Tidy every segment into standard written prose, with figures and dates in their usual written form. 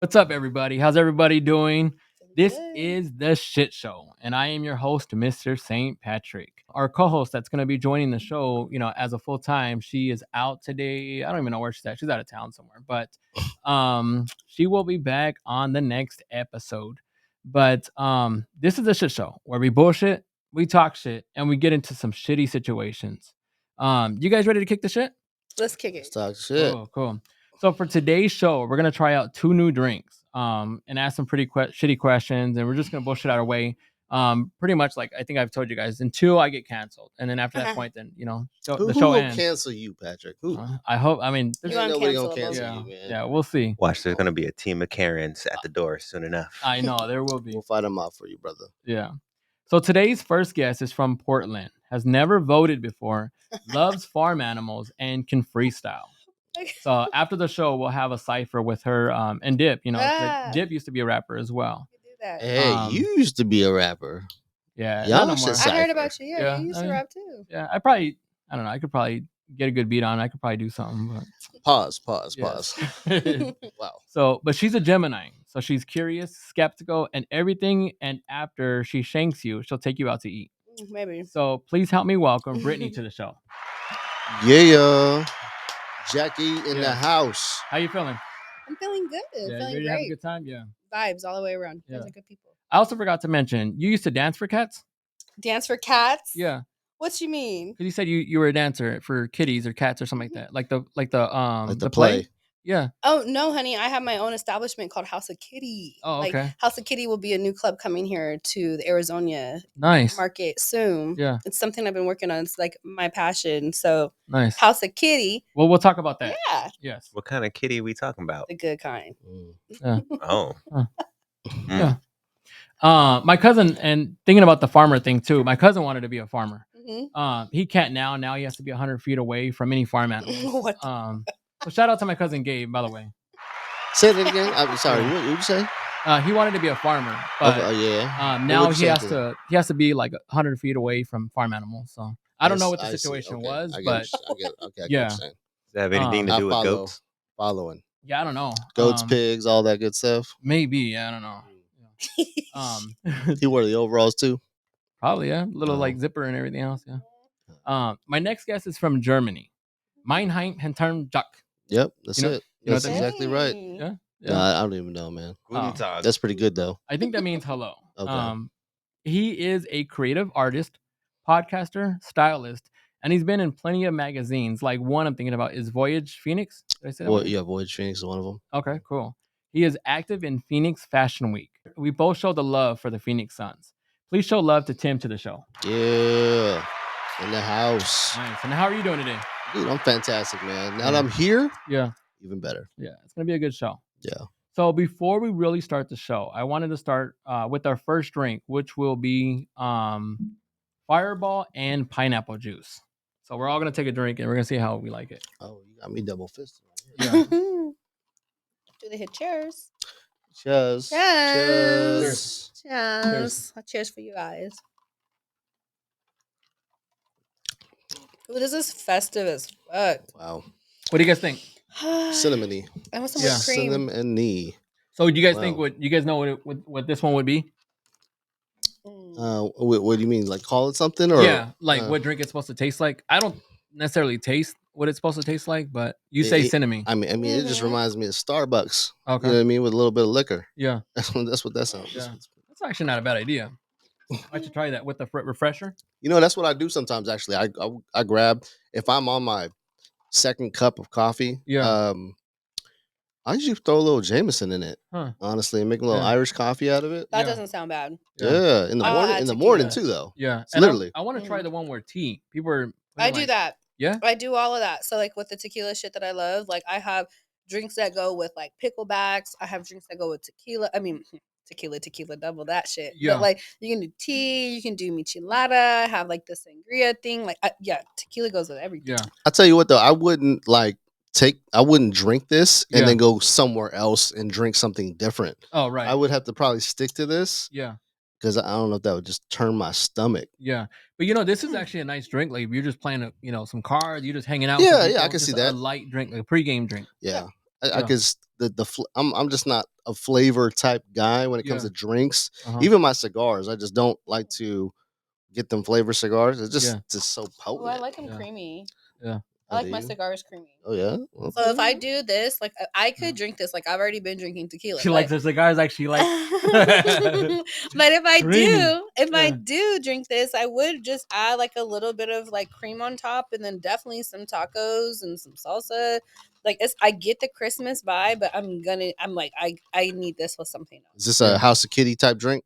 What's up, everybody? How's everybody doing? This Good. is The Shit Show, and I am your host, Mr. St. Patrick. Our co-host that's going to be joining the show, as a full time, she is out today. I don't even know where she's at. She's out of town somewhere, but she will be back on the next episode. But this is The Shit Show where we bullshit, we talk shit, and we get into some shitty situations. You guys ready to kick the shit? Let's kick Let's it. talk shit. Cool. So for today's show, we're gonna try out 2 new drinks, and ask some pretty shitty questions, and we're just gonna bullshit our way. Pretty much like I think I've told you guys until I get canceled, and then after that point, then Who the show will ends. cancel you, Patrick? Who? I hope. I mean, You Ain't nobody gonna uncancelable. cancel yeah, you, man. yeah, we'll see. Watch, there's gonna be a team of Karens at the door soon enough. I know there will be. We'll fight them out for you, brother. Yeah. So today's first guest is from Portland, has never voted before, loves farm animals, and can freestyle. So after the show, we'll have a cipher with her and Dip. Dip used to be a rapper as well. You do that. Hey, you used to be a rapper. Yeah, Y'all not no should more. I heard Cypher. about you. Yeah, Yeah, you used I to mean- rap too. Yeah, I don't know. I could probably get a good beat on. I could probably do something. But Pause. yes. Wow. So, but she's a Gemini, so she's curious, skeptical, and everything. And after she shanks you, she'll take you out to eat. Maybe. So please help me welcome Brittany to the show. Yeah. Jackie in the Yeah. house. How you feeling? I'm feeling good. Yeah, you Feeling ready to have a great. good time? Yeah. Vibes all the way around. Yeah. Those are good people. I also forgot to mention you used to dance for cats. Dance for cats? Yeah, What you mean? because you said you were a dancer for kitties or cats or something like that, like the Like the play. play. Yeah. Oh no, honey! I have my own establishment called House of Kitty. Oh, okay. House of Kitty will be a new club coming here to the Arizona Nice. market soon. Yeah. It's something I've been working on. It's like my passion. So Nice. House of Kitty. Well, we'll talk about that. Yeah, Yes. What kind of kitty are we talking about? the good kind. Oh, Yeah. My cousin, and thinking about the farmer thing too. My cousin wanted to be a farmer. Mhm. He can't now. Now he has to be 100 feet away from any farm animals. What the- So shout out to my cousin Gabe, by the way. Say that again. I'm sorry. What did you say? He wanted to be a farmer, but Oh, yeah. now what'd you he say to has to be like 100 feet away from farm animals. So I don't know what the I see. situation Okay. was, I get but what I get what yeah. you're saying. does that have anything to I do with follow. goats? Following. yeah, I don't know. Goats, pigs, all that good stuff. Maybe, I don't know. He wore the overalls too. Probably, yeah. Little Oh. like zipper and everything else, yeah. My next guest is from Germany. Meinheim Henterm Duck. Yep, that's You know- it. you know That's what that means? exactly right. Dang. Yeah. No, I don't even know, man. Guten Tag. That's pretty good though. I think that means hello. Okay. He is a creative artist, podcaster, stylist, and he's been in plenty of magazines. Like one I'm thinking about is Voyage Phoenix. Did I say that Well, right? yeah, Voyage Phoenix is one of them. Okay, cool. He is active in Phoenix Fashion Week. We both show the love for the Phoenix Suns. Please show love to Tim to the show. Yeah, in the house. Nice. And how are you doing today? Dude, I'm fantastic, man. Now that Yeah. I'm here, Yeah. even better. Yeah. It's gonna be a good show. Yeah. So before we really start the show, I wanted to start with our first drink, which will be Fireball and pineapple juice. So we're all gonna take a drink and we're gonna see how we like it. Oh, you got me double fisted. Yeah. Do they hit cheers? Cheers. Cheers. Cheers. Cheers. Cheers for you guys. Ooh, this is festive as fuck. Wow. What do you guys think? Cinnamony. I want some Yeah. more cream. Cinnamony. So do you guys think Wow. what you guys know what this one would be? What do you mean? Like call it something or Yeah, like uh, what drink it's supposed to taste like. I don't necessarily taste what it's supposed to taste like, but you say It- cinnamon. I mean, it just Mhm. reminds me of Starbucks. Okay. You know what I mean? With a little bit of liquor. Yeah, That's what that sounds. Yeah. that's actually not a bad idea. I should try that with the refresher. You know, that's what I do sometimes. Actually, I grab if I'm on my second cup of coffee. Yeah. I usually throw a little Jameson in it. Huh. Honestly, and make a little Yeah. Irish coffee out of it. That Yeah. doesn't sound bad. Yeah, in the I'll morning. add In the tequila. morning too, though. Yeah, It's and literally. I want to try the one where tea. People are. I do that. Yeah. I do all of that. So like with the tequila shit that I love, like I have drinks that go with like picklebacks. I have drinks that go with tequila. I mean, tequila, double that shit. Yeah. But like you can do tea, you can do michelada, have like the sangria thing. Like tequila goes with everything. Yeah. I tell you what, though, I wouldn't drink this and Yeah. then go somewhere else and drink something different. Oh right. I would have to probably stick to this Yeah. because I don't know if that would just turn my stomach. Yeah. But this is actually a nice drink. Like if you're just playing some cards, you're just hanging out. Yeah, with yeah, I people, can see just that. A light drink, like a pregame drink. Yeah. I Yeah. cause I'm just not a flavor type guy when it comes Yeah. to drinks. Uh-huh. Even my cigars, I just don't like to get them flavor cigars. It's Yeah. just so Oh, potent. I like them Yeah. creamy. Yeah. I Oh, like do my you? cigars creamy. Oh yeah. So if I Okay. do this, like I could Yeah. drink this. Like I've already been drinking tequila. She but- likes her cigars like she likes. but if I Creamy. I Yeah. do drink this, I would just add like a little bit of like cream on top, and then definitely some tacos and some salsa. Like I get the Christmas vibe, but I'm like I need this with something else. Is this Yeah. a House of Kitty type drink?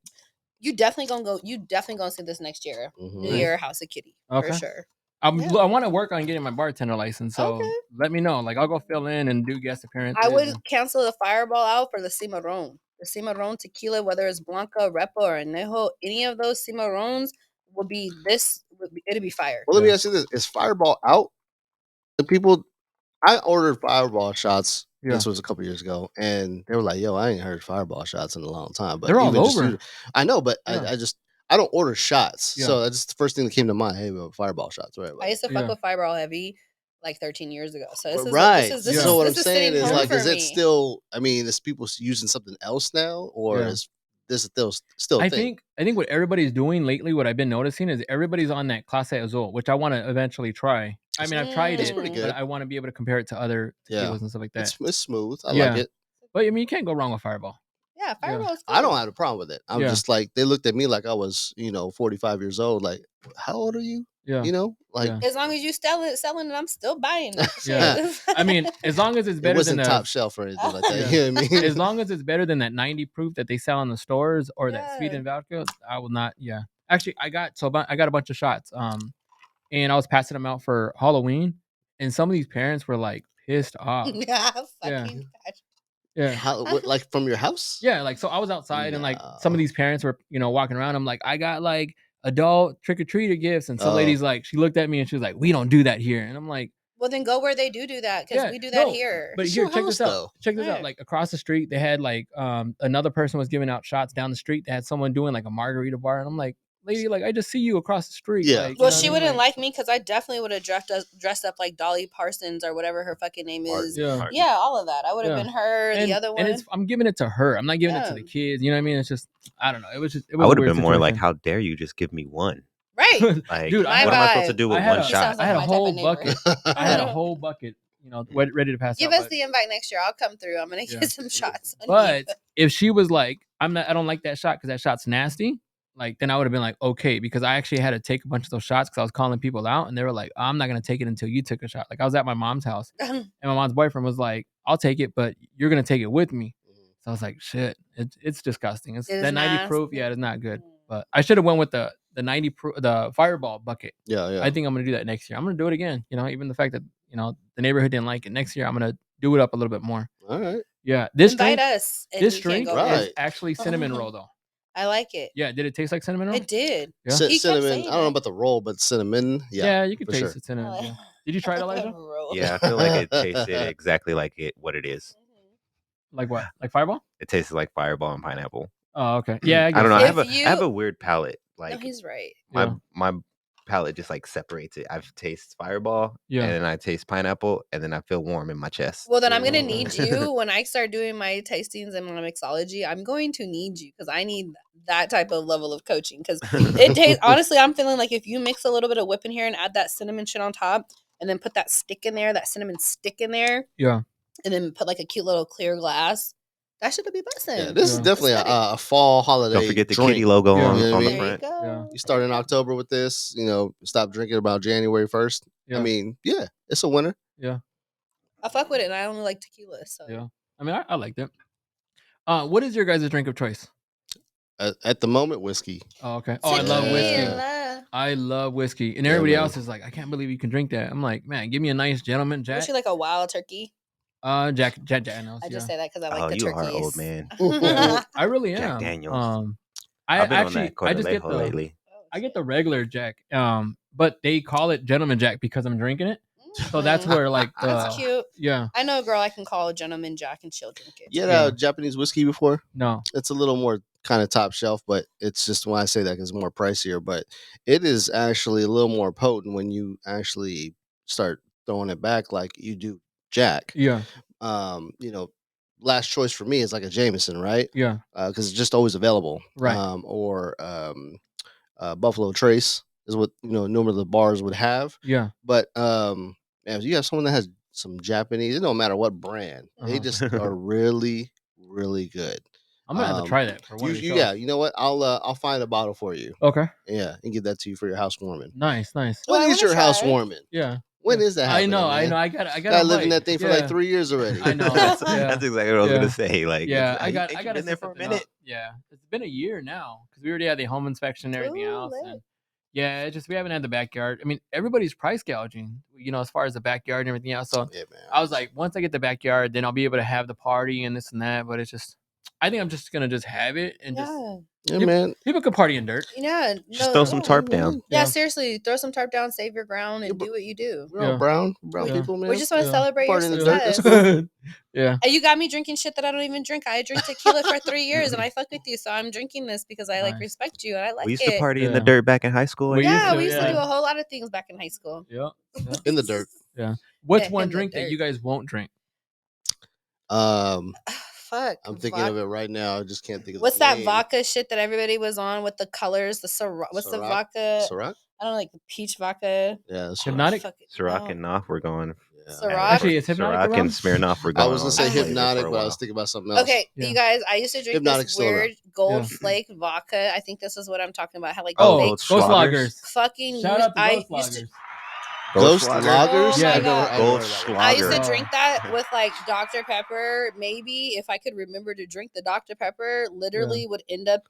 You definitely gonna see this next year. New Mhm. Year House of Kitty Okay. for sure. I Yeah. want to work on getting my bartender license, so Okay. let me know. Like I'll go fill in and do guest appearances. I would and- cancel the Fireball out for the Cimarron. The Cimarron tequila, whether it's Blanca, Repo, or Anejo, any of those Cimarrons would be it'd be fire. Well, let me Yeah. ask you this: is Fireball out? The people, I ordered Fireball shots. Yeah. This was a couple years ago, and they were like, "Yo, I ain't heard Fireball shots in a long time." But They're all even just over. I know, but Yeah. I don't order shots, Yeah. so that's the first thing that came to mind. Hey, well, Fireball shots, right? I used to fuck Yeah. with Fireball heavy like 13 years ago. So this is Right. this Yeah. is So what I'm this is saying sitting is, home like, for is it me. still? I mean, is people using something else now, or Yeah. is this still a I thing? think what everybody's doing lately, what I've been noticing is everybody's on that Clase Azul, which I want to eventually try. I mean, I've tried It's it, pretty Mm. good. but I want to be able to compare it to other Yeah. tequilas and stuff like that. It's smooth. I Yeah. like it. But I mean, you can't go wrong with Fireball. Yeah, Fireball's I don't cool. have a problem with it. I'm Yeah. just like, they looked at me like I was, 45 years old. Like, how old are you? Yeah. Like, Yeah. As long as you selling it, I'm still buying it. Yeah. I mean, as long as it's it better than wasn't top shelf or anything like that. Yeah. You know what I mean? as long as it's better than that 90 proof that they sell in the stores or that sweet Yeah. and vodka, I will not. Yeah. Actually, I got a bunch of shots. And I was passing them out for Halloween, and some of these parents were like pissed off. Yeah, Yeah. fucking gotcha. Yeah. Like from your house? Yeah, like so I was outside and like some No. of these parents were, walking around. I'm like, I got like adult trick-or-treater gifts. And some Oh. lady's like, she looked at me and she was like, we don't do that here. And I'm like, Well, then go where they do that because Yeah, we do that no, here. but It's here, your check this house, out. though. Check this out. Right. Like across the street, they had like another person was giving out shots down the street. They had someone doing like a margarita bar. And I'm like, lady, like I just see you across the street. Yeah. Like, you Well, know she what I mean? wouldn't like me because I definitely would have dressed up like Dolly Parsons or whatever her fucking name Martin. is. Yeah. Martin. Yeah, all of that. I would have Yeah. been her, And, the other one. and I'm giving it to her. I'm not giving it to the Yeah. kids. You know what I mean? It's just, I don't know. It was I a would have weird been more like, situation. how dare you just give me one? Right. Like, Dude, what I am had- I supposed to vibe. do with I had one a- He shot? sounds I had a my type of whole neighbor. bucket. I had a whole bucket, ready to pass Give out. us the invite next year. I'll come through. I'm gonna Yeah. get some shots. But if she was like, I don't like that shot because that shot's nasty, like then I would have been like, okay, because I actually had to take a bunch of those shots because I was calling people out and they were like, I'm not gonna take it until you took a shot. Like I was at my mom's house and my mom's boyfriend was like, I'll take it, but you're gonna take it with me. So I was like, shit, it's disgusting. It's It is that 90 proof, nasty. yeah, it's not good. But I should have went with the 90 proof, the Fireball bucket. Yeah. I think I'm gonna do that next year. I'm gonna do it again. Even the fact that the neighborhood didn't like it. Next year, I'm gonna do it up a little bit more. All right. Yeah, this invite drink, us. And this you can't drink go Right. wrong. is actually cinnamon roll though. I like it. Yeah, did it taste like cinnamon roll? It did. Yeah. He kept Cinnamon. saying I don't know it. about the roll, but cinnamon. Yeah, Yeah. you could for taste sure. the cinnamon. Yeah. Did you try it, Elijah? Roll. Yeah, I feel like it tasted exactly like what it is. Like what? Like Fireball? It tastes like Fireball and pineapple. Oh, okay. Yeah, I, I don't know. I guess have If a you- I have a weird palate. No, Like he's right. Yeah. my palate just like separates it. I taste Fireball, Yeah. and then I taste pineapple, and then I feel warm in my chest. Well, then I'm gonna Mm. need you when I start doing my tastings and my mixology. I'm going to need you because I need that type of level of coaching. Because it tastes honestly, I'm feeling like if you mix a little bit of whip in here and add that cinnamon shit on top, and then put that stick in there, that cinnamon stick in there, Yeah. and then put like a cute little clear glass, that should be busting. Yeah, this is Yeah. definitely Let's get a fall holiday. Don't forget the drink. kitty logo Yeah. on, You know what on I the mean? There you front. go. Yeah. You start in October with this. Stop drinking about January 1st. Yeah. I mean, yeah, it's a winner. I fuck with it, and I only like tequila. So Yeah. I mean, I liked it. What is your guys' drink of choice? At the moment, whiskey. Oh, okay. Oh, I love Tequila. whiskey. Tequila. I love whiskey. And Yeah, everybody man. else is like, I can't believe you can drink that. I'm like, man, give me a nice gentleman Jack. Was she like a wild turkey? Jack Daniels. I just yeah. say that because I like Oh, the you turkeys. are old man. I really am. Jack Daniels. I I've been actually, on I that just get Cortalejo the, lately. I get the regular Jack. But they call it gentleman Jack because I'm drinking it. So that's Mhm. where like the, That's cute. yeah, I know a girl I can call a gentleman Jack and she'll drink it. You had Yeah. Japanese whiskey before? no, It's a little more kind of top shelf, but it's just when I say that because it's more pricier. But it is actually a little more potent when you actually start throwing it back like you do Jack. Yeah. You know, last choice for me is like a Jameson, right? Yeah. Because it's just always available. Right. Or Buffalo Trace is what normally the bars would have. Yeah. But man, if you have someone that has some Japanese, it don't matter what brand, they Uh-huh. just are really, really good. I'm gonna have to try that for one of these shows. Yeah, you know what? I'll find a bottle for you. Okay. Yeah, and give that to you for your housewarming. Nice. Nice. Well, I When is wanna your try. housewarming? Yeah. When yeah. is that I happening? know. I man? know. I got. Guy lived in that thing for like Yeah. 3 years already. I know. that's, yeah. that's exactly what I was Yeah. gonna say. Like, Yeah, it's, I got. ain't I you got to been there set for a something minute. up. Yeah, it's been a year now because we already had the home inspection and everything Ooh, else, lit. and yeah, it's just we haven't had the backyard. I mean, everybody's price gouging, as far as the backyard and everything else. So Yeah, man. I was like, once I get the backyard, then I'll be able to have the party and this and that. But it's just, I think I'm just gonna just have it and just Yeah. Yeah, man. people could party in dirt. Yeah. Just No, throw some Yeah, tarp man. down. Yeah, Yeah. seriously, throw some tarp down, save your ground, and but- do what you do. We're all Yeah. brown Yeah. people, man. We just want to Yeah. celebrate your Party in the dirt, that's success. cool. Yeah. And you got me drinking shit that I don't even drink. I drink tequila for 3 years, and I fucked with you, so I'm drinking this because I Nice. respect you and I like We used it. to party in the Yeah. dirt back in high school. We used Yeah, to, we used to yeah. do a whole lot of things back in high school. Yeah. In the dirt. What's In one the drink that dirt. you guys won't drink? Fuck. I'm thinking of it right now. I just can't think of What's the that name. vodka shit that everybody was on with the colors? What's the Ciroc? vodka? Ciroc? I don't know, like peach vodka. Yeah, that's Hypnotic? Fuck it, Ciroc no. and Knopf were going. Yeah. Ciroc? Actually, is Hypnotic Ciroc around? and Smirnoff were I going. was gonna on say flavor for Hypnotic, a but I while. was thinking about something else. Okay, Yeah. you guys, I used to drink Hypnotic this still around. weird gold Yeah. flake vodka. I think this is what I'm talking about. How like Oh, fake Ghost Schlagers? Loggers. fucking Shout use- out to I Ghost used to Loggers. Ghost Lager? Loggers? Oh Yeah. my I've never God. heard Gold of that one. I used to Oh. drink that with like Dr. Pepper. Maybe if I could remember to drink the Dr. Pepper, literally would end up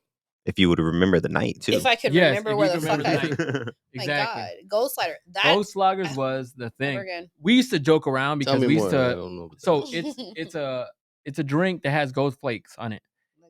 If you would remember the night too. if I could Yes, remember if where you the could fuck I. remember the night. My Exactly. God, Gold Slider. That Ghost Loggers I- was the never thing. again. We used to joke around Tell because me we more. used I to. don't know what that So is. it's a drink that has ghost flakes on it,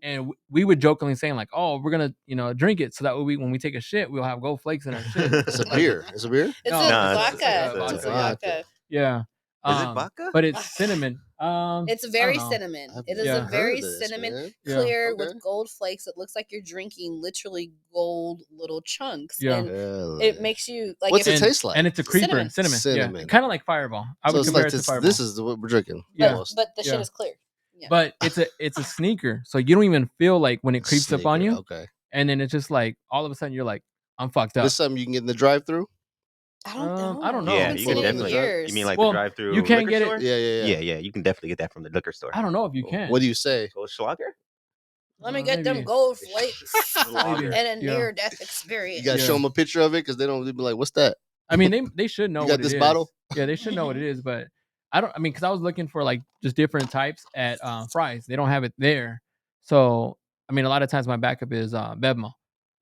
and we would jokingly saying like, "Oh, we're gonna drink it so that way when we take a shit, we'll have gold flakes in our shit." It's a beer. It's a beer? It's No, a No, vodka. it's like It's vodka, a yeah. vodka. Yeah. Is it vodka? But it's cinnamon. It's I very don't know. cinnamon. I've It is Yeah. a never very heard of this, cinnamon, man. Yeah. clear Okay. with gold flakes. It looks like you're drinking literally gold little chunks. Yeah. And Really? it makes you like What's if it taste like? And it's a creeper. Cinnamon. Cinnamon. Yeah. Cinnamon. Kind of like Fireball. I So would it's compare like it to this, Fireball. this is what we're drinking. but, almost. but the shit Yeah. is clear. Yeah. But it's a sneaker, so you don't even feel like when it creeps up on Sneaker, you, Okay. and then it's just like all of a sudden you're like, I'm fucked up. This is something you can get in the drive-through? I don't know. I don't know. I Yeah, haven't you seen can it in definitely. years. You mean like Well, the drive-through? you can't liquor get it- store? Yeah. Yeah. You can definitely get that from the liquor store. I don't know if you can. What do you say? Gold Schlager? Let me get them maybe. gold flakes Lager. and a Yeah. near-death experience. You gotta Yeah. show them a picture of it because they'll be like, "What's that?" I mean, they should know. You got what it this is. bottle? Yeah, they should know what it is, but I don't. I mean, because I was looking for like just different types at Fry's. They don't have it there, so I mean, a lot of times my backup is Bevmo.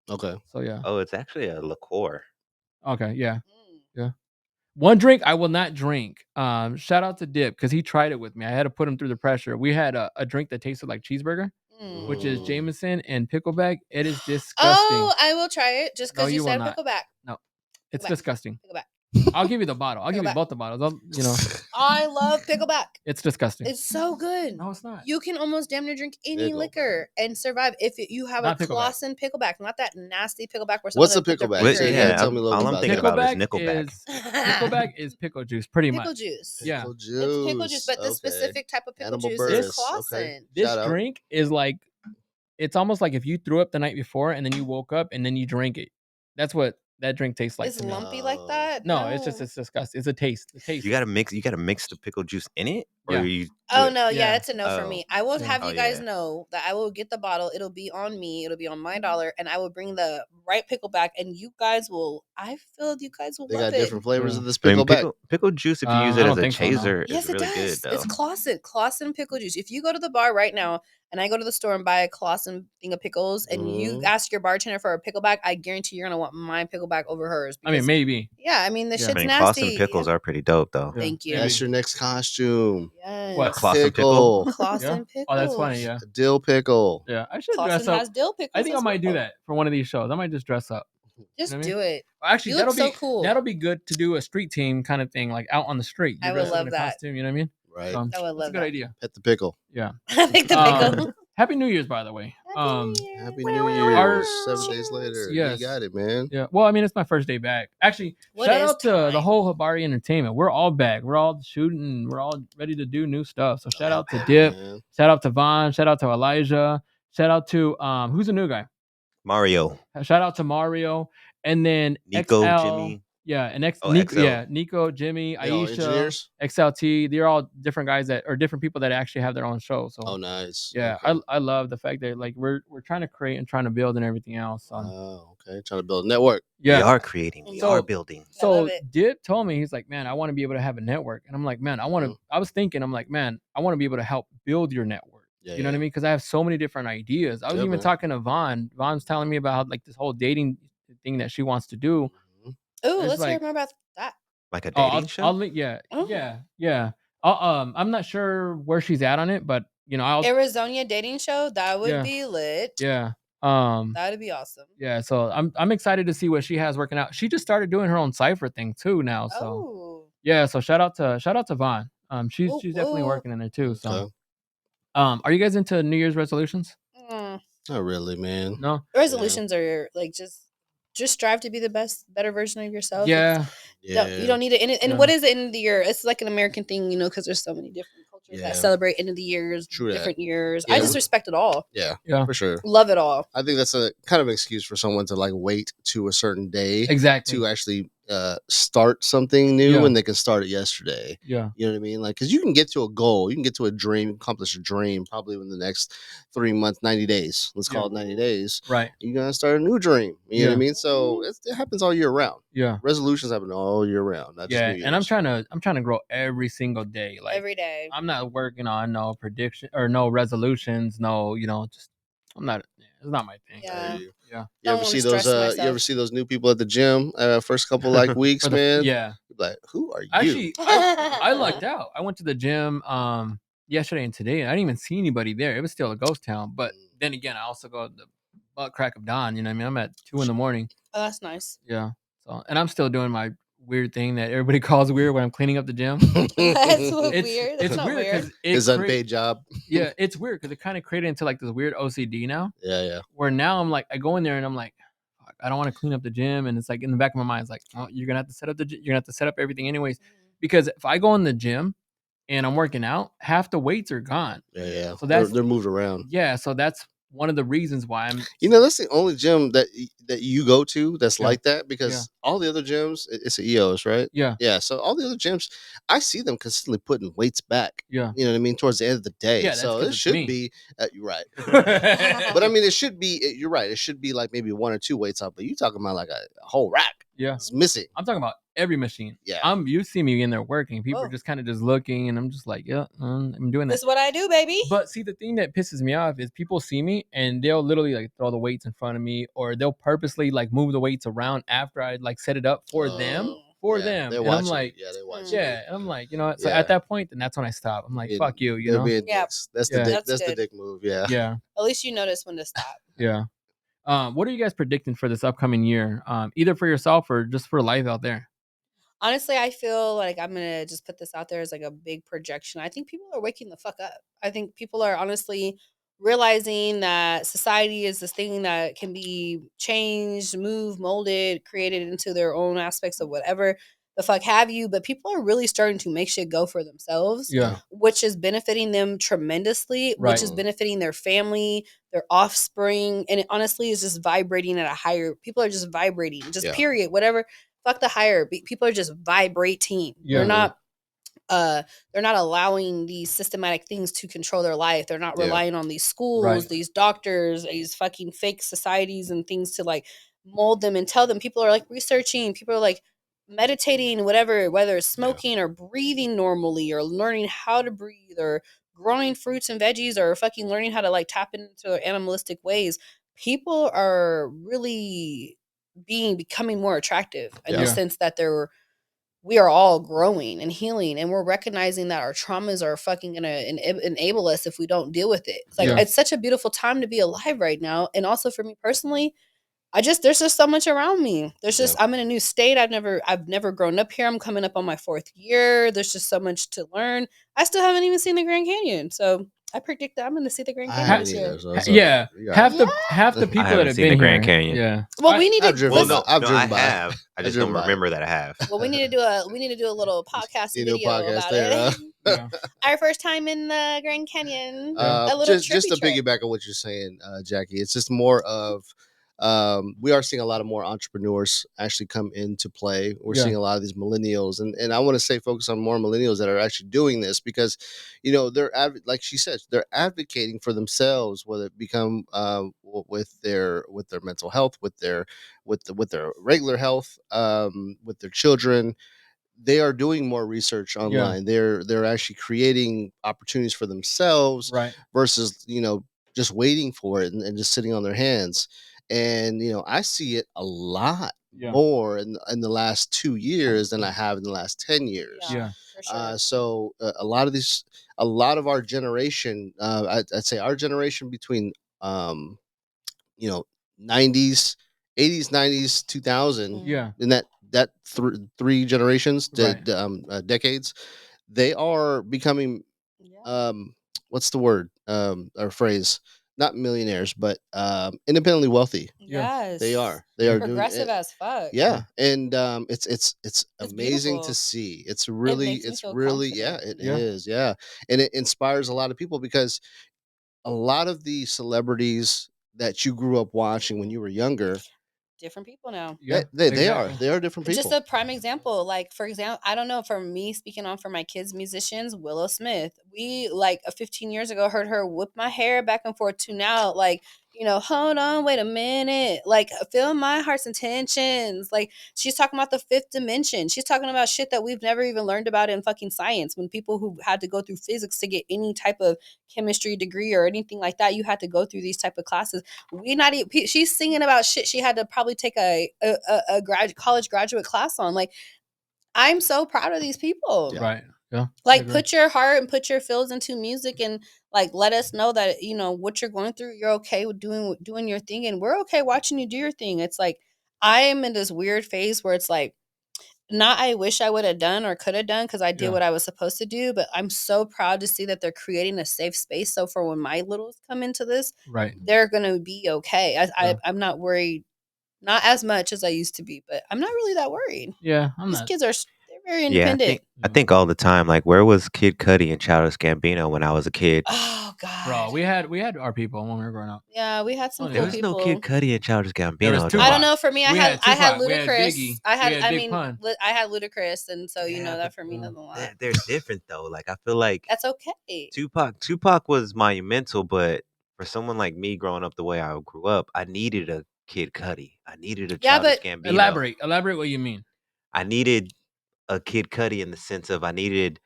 Okay. So yeah, Oh, it's actually a liqueur. okay, yeah. Mm. One drink I will not drink. Shout out to Dip because he tried it with me. I had to put him through the pressure. We had a drink that tasted like cheeseburger, Mm. which is Mm. Jameson and pickleback. It is disgusting. Oh, I will try it just No, because you you will said not. pickleback. It's Pickleback. disgusting. Pickleback. I'll give you the bottle. I'll give you Pickleback. both the bottles. I love pickleback. It's disgusting. It's so good. No, it's not. You can almost damn near drink any Pickleback. liquor and survive if you have Not a pickleback. Clausen pickleback, not that nasty pickleback where What's someone a put their pickleback? Wait, finger in yeah, it. tell me a little all bit I'm about thinking that. about is Nickelback. Pickleback is pickle juice, pretty Pickle much. juice. Yeah. Pickle It's pickle juice, but the Okay. specific type of pickle Hannibal juice Buress. is Clausen. Okay. This Shout out. drink is like, it's almost like if you threw up the night before and then you woke up and then you drink it. That's what that drink tastes like It's to me. lumpy like No. that. No, it's disgusting. It's a taste. The taste. You gotta mix the pickle juice in it, or Yeah. you. Oh do it- no, Yeah. yeah, it's a no for Oh. me. I will Yeah. have Oh, you guys yeah. know that I will get the bottle. It'll be on me. It'll be on my dollar, and I will bring the right pickleback, and you guys will. I feel you guys will They love got it. different flavors Yeah. of this I mean, pickleback. pickle juice, if you use I it don't as a think so, no. chaser, Yes, is it really does. good though. It's Clausen pickle juice. If you go to the bar right now and I go to the store and buy a Clausen thing of pickles, and you Mhm. ask your bartender for a pickleback, I guarantee you're gonna want my pickleback over hers. I mean, because- maybe. yeah, I mean the Yeah. I shit's mean, nasty. Clausen pickles are pretty dope though. Yeah. Thank you. That's your next costume. Yes. What? Clausen pickle? Clausen pickles. Oh, that's funny. Yeah. A dill pickle. Yeah. I should Clausen dress up. has dill pickles. I think I as might do well. that for one of these shows. I might just dress up. Just know what I do it. Actually, You that'll look be so cool. That'll be good to do a street team kind of thing, like out on the street. I would dress up in love a that. Costume, you know what I mean? Right. I would That's love a good that. idea. Pet the pickle. Yeah. I like the pickle. Happy New Year's, by the way. Happy New Our- Year. 7 days later. Yes. You got it, man. Yeah. Well, I mean, it's my first day back. Actually, What shout is out to the time? whole Habari Entertainment. We're all back. We're all shooting. We're all ready to do new stuff. So shout out to Dip. Man. Shout out to Vaughn. Shout out to Elijah. Shout out to who's the new guy? Mario, Shout out to Mario. And then Nico, XL, Jimmy. Yeah, and Oh, Nico, XL. yeah, Nico, Jimmy, They all Aisha, engineers? XLT. They're all different guys that are different people that actually have their own show. So Oh, nice. yeah, Okay. I love the fact that like we're trying to create and trying to build and everything else. So Oh, okay. Trying to build a network. yeah. We are creating. We So- are building. I love So it. Dip told me, he's like, man, I want to be able to have a network. And I'm like, man, I want to, I was thinking, I'm like, man, I want to be able to help build your network. Yeah, You know what I mean? Because I have so many different ideas. I was Yeah, even man. talking to Vaughn. Vaughn's telling me about how, like this whole dating thing that she wants to do. Mhm. Ooh, It's let's hear like- more about that. Like a Oh, dating show. I'll link. Yeah, Oh. yeah. I'm not sure where she's at on it, but you know, I'll. Arizona dating show, that would Yeah. be lit. Yeah. That'd be awesome. Yeah. So I'm excited to see what she has working out. She just started doing her own cipher thing too now. So Oh. yeah. So shout out to Vaughn. She's Ooh, definitely ooh. working in there too. So. Okay. Are you guys into New Year's resolutions? Mm. Not really, man. No. Resolutions are like just strive to be the better version of yourself. Yeah. Yeah. You don't need it. And Yeah. what is the end of the year? It's like an American thing, you know, because there's so many different cultures Yeah. that celebrate end of the years, True that. different years. Yeah. I just respect it all. Yeah. Yeah. For sure. Love it all. I think that's a kind of excuse for someone to like wait to a certain day Exactly. to actually start something new Yeah. when they can start it yesterday. Yeah. You know what I mean? Like, because you can get to a goal, you can get to a dream, accomplish a dream probably in the next 3 months, 90 days. Let's call it 90 days. Right. You're going to start a new dream. You know what I Yeah. mean? So it happens all year round. Yeah. Resolutions happen all year round. Not just Yeah. New And I'm Year's. trying to grow every single day. Like Every day. I'm not working on no prediction or no resolutions. No, just I'm not. It's not my thing. I Yeah. hear you. Yeah. You Don't ever wanna see those? stress You ever myself. see those new people at the gym? First couple like weeks, For the- man. Yeah. You're like, who are you? Actually, I lucked out. I went to the gym yesterday and today, and I didn't even see anybody there. It was still a ghost town. But then again, I also go at the butt crack of dawn. You know what I mean? I'm at 2 a.m. Oh, that's nice. Yeah. So, and I'm still doing my weird thing that everybody calls weird when I'm cleaning up the gym. That's so It's weird. That's it's not weird weird. because His unpaid job. yeah, it's weird because it kind of created into like this weird OCD now. Yeah, yeah. Where now I'm like, I go in there and I'm like, fuck, I don't want to clean up the gym, and it's like in the back of my mind, it's like, oh, you're gonna have to set up you're gonna have to set up everything anyways, because if I go in the gym and I'm working out, half the weights are gone. Yeah, yeah. So that's- they're moved around. Yeah, so that's one of the reasons why I'm. You know, that's the only gym that you go to that's Yeah. like that because all the other gyms, it's a EOS, right? Yeah, Yeah. So all the other gyms, I see them consistently putting weights back. yeah. You know what I mean? Towards the end of the day. Yeah, that's so 'cause it it's should me. be. You're right. But I mean, it should be. You're right. It should be like maybe 1 or 2 weights up. But you talking about like a whole rack? Yeah. It's missing. I'm talking about every machine. Yeah. You see me in there working. People Oh. are just kind of just looking, and I'm just like, yeah, I'm doing that. That's what I do, baby. But see, the thing that pisses me off is people see me and they'll literally like throw the weights in front of me, or they'll purposely like move the weights around after I like set it up for them. Oh, For yeah, them. They're And I'm watching. like, yeah, they watch. yeah, and I'm like, you know what? So Yeah. at that point, then that's when I stop. I'm like, Being- fuck you, you They're know? being Yeah. dicks. That's Yeah. the dick. That's That's the good. dick move. Yeah. Yeah, At least you notice when to stop. yeah. What are you guys predicting for this upcoming year? Either for yourself or just for life out there? Honestly, I feel like I'm gonna just put this out there as like a big projection. I think people are waking the fuck up. I think people are honestly realizing that society is this thing that can be changed, moved, molded, created into their own aspects of whatever the fuck have you. But people are really starting to make shit go for themselves, Yeah, which is benefiting them tremendously, which is Right. benefiting their family, their offspring, and it honestly is just vibrating at a higher. People are just vibrating, just Yeah. period, whatever. Fuck the higher. People are just vibrating. Yeah. They're not allowing these systematic things to control their life. They're not Yeah. relying on these schools, Right. these doctors, these fucking fake societies and things to like mold them and tell them. People are like researching, people are like meditating, whatever, whether it's smoking or breathing normally or learning how to breathe or growing fruits and veggies or fucking learning how to like tap into their animalistic ways. People are really becoming more attractive in the Yeah. sense that we are all growing and healing, and we're recognizing that our traumas are fucking gonna enable us if we don't deal with it. It's like Yeah. it's such a beautiful time to be alive right now. And also for me personally, there's just so much around me. There's just I'm in a new state. I've never grown up here. I'm coming up on my 4th year. There's just so much to learn. I still haven't even seen the Grand Canyon. So I predicted I'm going to see the Grand I Canyon haven't this either. year. So that's Yeah, okay. You got half it. the half the I people that haven't have seen been the Grand here. Canyon. Yeah. Well, we need to I've driven. Well, listen. no, I've no, driven I by. have. I just don't driven by. remember that I have. Well, we need to do a little podcast You know, video podcast about there. it. Yeah. Our first time in the Grand Canyon. Yeah. A little Just to trippy trip. piggyback on what you're saying, Jackie, it's just more of we are seeing a lot of more entrepreneurs actually come into play. We're Yeah. seeing a lot of these millennials, and I want to say focus on more millennials that are actually doing this because, they're like she said, they're advocating for themselves, whether it become with their mental health, with their regular health, with their children. They are doing more research online. They're actually creating opportunities for themselves Right. versus just waiting for it and just sitting on their hands. And I see it a lot Yeah. more in the last 2 years than I have in the last 10 years. Yeah. For sure. So a lot of our generation, I'd say our generation between um, 90s, 80s, 90s, 2000, Yeah. in that three generations, Right. decades, they are becoming Yeah. what's the word or phrase? Not millionaires, but independently wealthy. Yes. They are doing progressive it. as fuck. Yeah, and it's amazing beautiful. to see. It's really makes me feel yeah, confident. it is, yeah, and it inspires a lot of people because a lot of the celebrities that you grew up watching when you were younger, Different people now. Yeah. they are exactly. different people. Just a prime example, like for example, I don't know, for me speaking on for my kids musicians, Willow Smith, we like 15 years ago heard her whip my hair back and forth to now, like, hold on, wait a minute, like feel my heart's intentions. Like she's talking about the fifth dimension. She's talking about shit that we've never even learned about in fucking science. When people who had to go through physics to get any type of chemistry degree or anything like that, you had to go through these type of classes. She's singing about shit she had to probably take a college graduate class on. Like, I'm so proud of these people. Yeah. Right. Yeah. I Like, agree. put your heart and put your feels into music and like let us know that what you're going through, you're okay with doing your thing, and we're okay watching you do your thing. It's like I am in this weird phase where it's like, not I wish I would have done or could have done because I did Yeah. what I was supposed to do, but I'm so proud to see that they're creating a safe space. So for when my littles come into this, Right. they're gonna be okay. Yeah. I'm not worried, not as much as I used to be, but I'm not really that worried. Yeah. I'm These not. kids they're very Yeah, independent. I think all the time, like, where was Kid Cudi and Childish Gambino when I was a kid? Oh God, Bro, we had our people when we were growing up. yeah, we had some Oh, There cool was people. no Kid Cudi and Childish There was Gambino. Tupac. I dog. don't know. For me, I We had had Tupac, we had Ludacris. Biggie, I had we had I Big mean Pun. I had Ludacris, and so Yeah, that but for me doesn't lie. they're different though. Like, I feel like That's okay. Tupac was monumental, but for someone like me growing up the way I grew up, I needed a Kid Cudi. I needed a Yeah, Childish but Gambino. Elaborate what you mean. I needed a Kid Cudi in the sense of I needed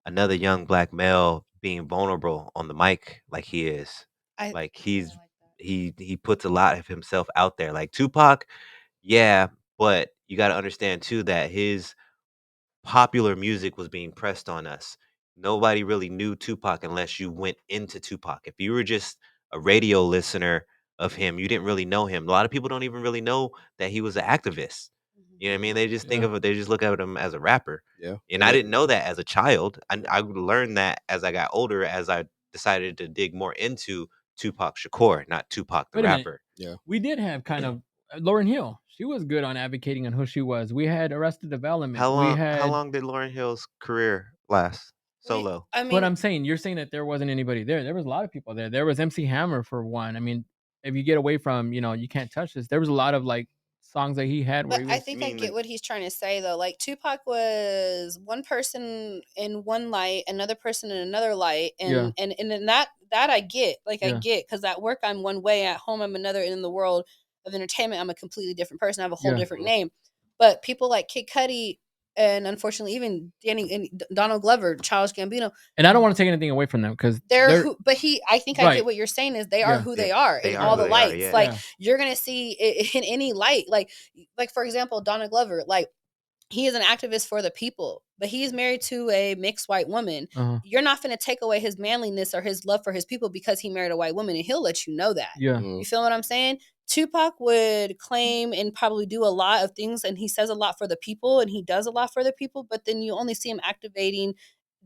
another young black male being vulnerable on the mic like he is. Like I he puts a lot of himself out there. Like Tupac, yeah, but you got to understand too that his popular music was being pressed on us. Nobody really knew Tupac unless you went into Tupac. If you were just a radio listener of him, you didn't really know him. A lot of people don't even really know that he was an activist. You know what I mean? They just think Yeah. of it, they just look at him as a rapper. Yeah. And I didn't know that as a child. I learned that as I got older, as I decided to dig more into Tupac Shakur, not Tupac the Wait a minute. rapper. Yeah. We did have kind of Lauryn Hill. She was good on advocating on who she was. We had Arrested Development. How We long? had. How long did Lauryn Hill's career last? Solo. I mean, But I'm saying, you're saying that there wasn't anybody there. There was a lot of people there. There was MC Hammer for one. I mean, if you get away from, You Can't Touch This, there was a lot of like songs that he had where but he was. I think I mean, get like- what he's trying to say though. Like Tupac was one person in one light, another person in another light, and Yeah. and in that I get, like I Yeah. get, because at work I'm one way, at home I'm another, and in the world of entertainment I'm a completely different person. I have a whole Yeah. different name. But people like Kid Cudi and unfortunately even Donald Glover, Childish Gambino, And I don't want to take anything away from them because they're who, but I think I Right. get what you're saying is they are Yeah. who they are They in are all who the they are, lights. yeah. Like Yeah. you're gonna see it in any light. Like for example, Donald Glover, like he is an activist for the people, but he's married to a mixed white woman. Uh-huh. You're not going to take away his manliness or his love for his people because he married a white woman, and he'll let you know that. Yeah. Mhm. You feel what I'm saying? Tupac would claim and probably do a lot of things, and he says a lot for the people, and he does a lot for the people, but then you only see him activating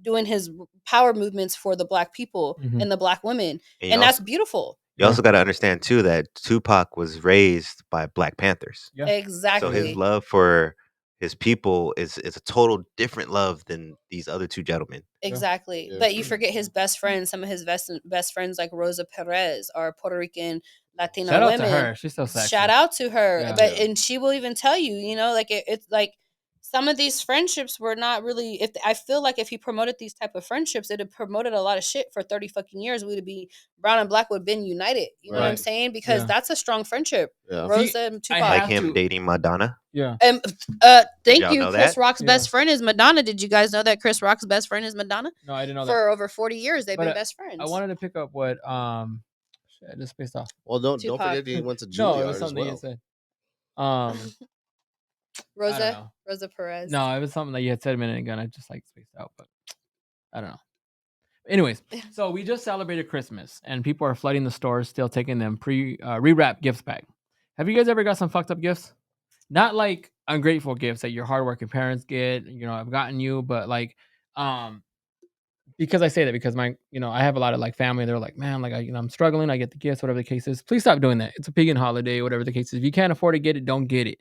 doing his power movements for the Black people Mhm. and the Black women, And and that's beautiful. you also got to understand too that Tupac was raised by Black Panthers. Yeah. So Exactly. his love for his people is a total different love than these other two gentlemen. Exactly. Yeah. But you forget his best friends. Some of his best friends, like Rosa Perez, are Puerto Rican Latina Shout out women. to her. She's so sexy. Shout out to her. Yeah. But Yeah. and she will even tell you, you know, like it's like some of these friendships were not really. If I feel like if he promoted these type of friendships, it'd have promoted a lot of shit for 30 fucking years. We'd be Brown and Black would have been united. You know what I'm Right. saying? Because Yeah. that's a strong friendship. Yeah. Rosa and I Tupac. Like have him to- dating Madonna. Yeah. Thank y'all you. know Chris that? Rock's Yeah. best friend is Madonna. Did you guys know that Chris Rock's best friend is Madonna? No, I didn't know that. For over 40 years, they've But, been best friends. I wanted to pick up what shit, I just spaced off. Well, don't Tupac. forget he went to No, it Juilliard was as something well. that you said. I don't Rosa know. Rosa Perez. No, it was something that you had said a minute ago, and I just like spaced out, but I don't know. Anyways, so we just celebrated Christmas, and people are flooding the stores, still taking them re-wrapped gifts back. Have you guys ever got some fucked up gifts? Not like ungrateful gifts that your hardworking parents get. You know, I've gotten you, but like, because I say that because my, you know, I have a lot of like family. They're like, man, like I'm struggling. I get the gifts, whatever the case is. Please stop doing that. It's a pagan holiday, whatever the case is. If you can't afford to get it, don't get it.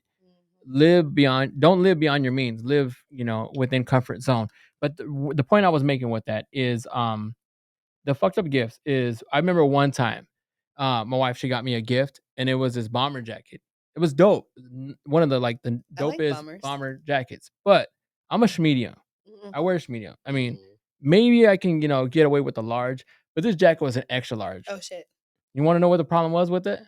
Don't live beyond your means. Live, you know, within comfort zone. But the point I was making with that is, the fucked up gifts is, I remember one time, my wife, she got me a gift, and it was this bomber jacket. It was dope. One of the I like dopest bombers. bomber jackets. But I'm a schmedium. Mhm. I wear schmedium. I mean, Mhm. maybe I can, you know, get away with the large, but this jacket was an extra large. Oh shit. You want to know what the problem was with it?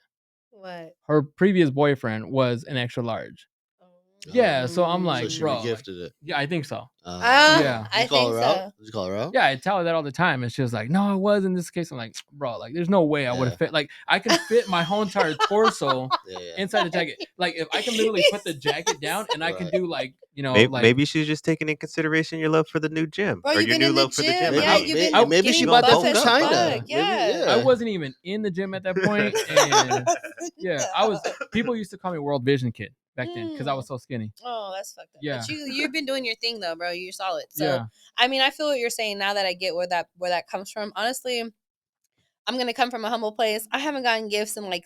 What? Her previous boyfriend was an extra large. Oh. Yeah, so I'm like, So she bro, like, regifted it. yeah, I think so. Yeah. Did I you call think her so. out? Did you call her out? Yeah, I tell her that all the time, and she was like, "No, it was in this case." I'm like, "Bro, like, there's no way I would have Yeah. fit. Like, I can fit my whole entire torso Yeah. inside the jacket. Like, if I can literally put the jacket down, and I can Right. do like, you know, Maybe, like maybe she's just taking in consideration your love for the new gym Bro, or you've your been new in the love for the gym. gym. Yeah, I you've mean, been maybe she getting bought that buff from as China. fuck. Maybe, Yeah. I wasn't even in the gym at that point, and yeah, I was. People used to call me World Vision Kid back then because I was so skinny. Oh, that's fucked up. Yeah. But you've been doing your thing though, bro. You're solid. So Yeah, I mean, I feel what you're saying now that I get where that comes from. Honestly, I'm gonna come from a humble place. I haven't gotten gifts in like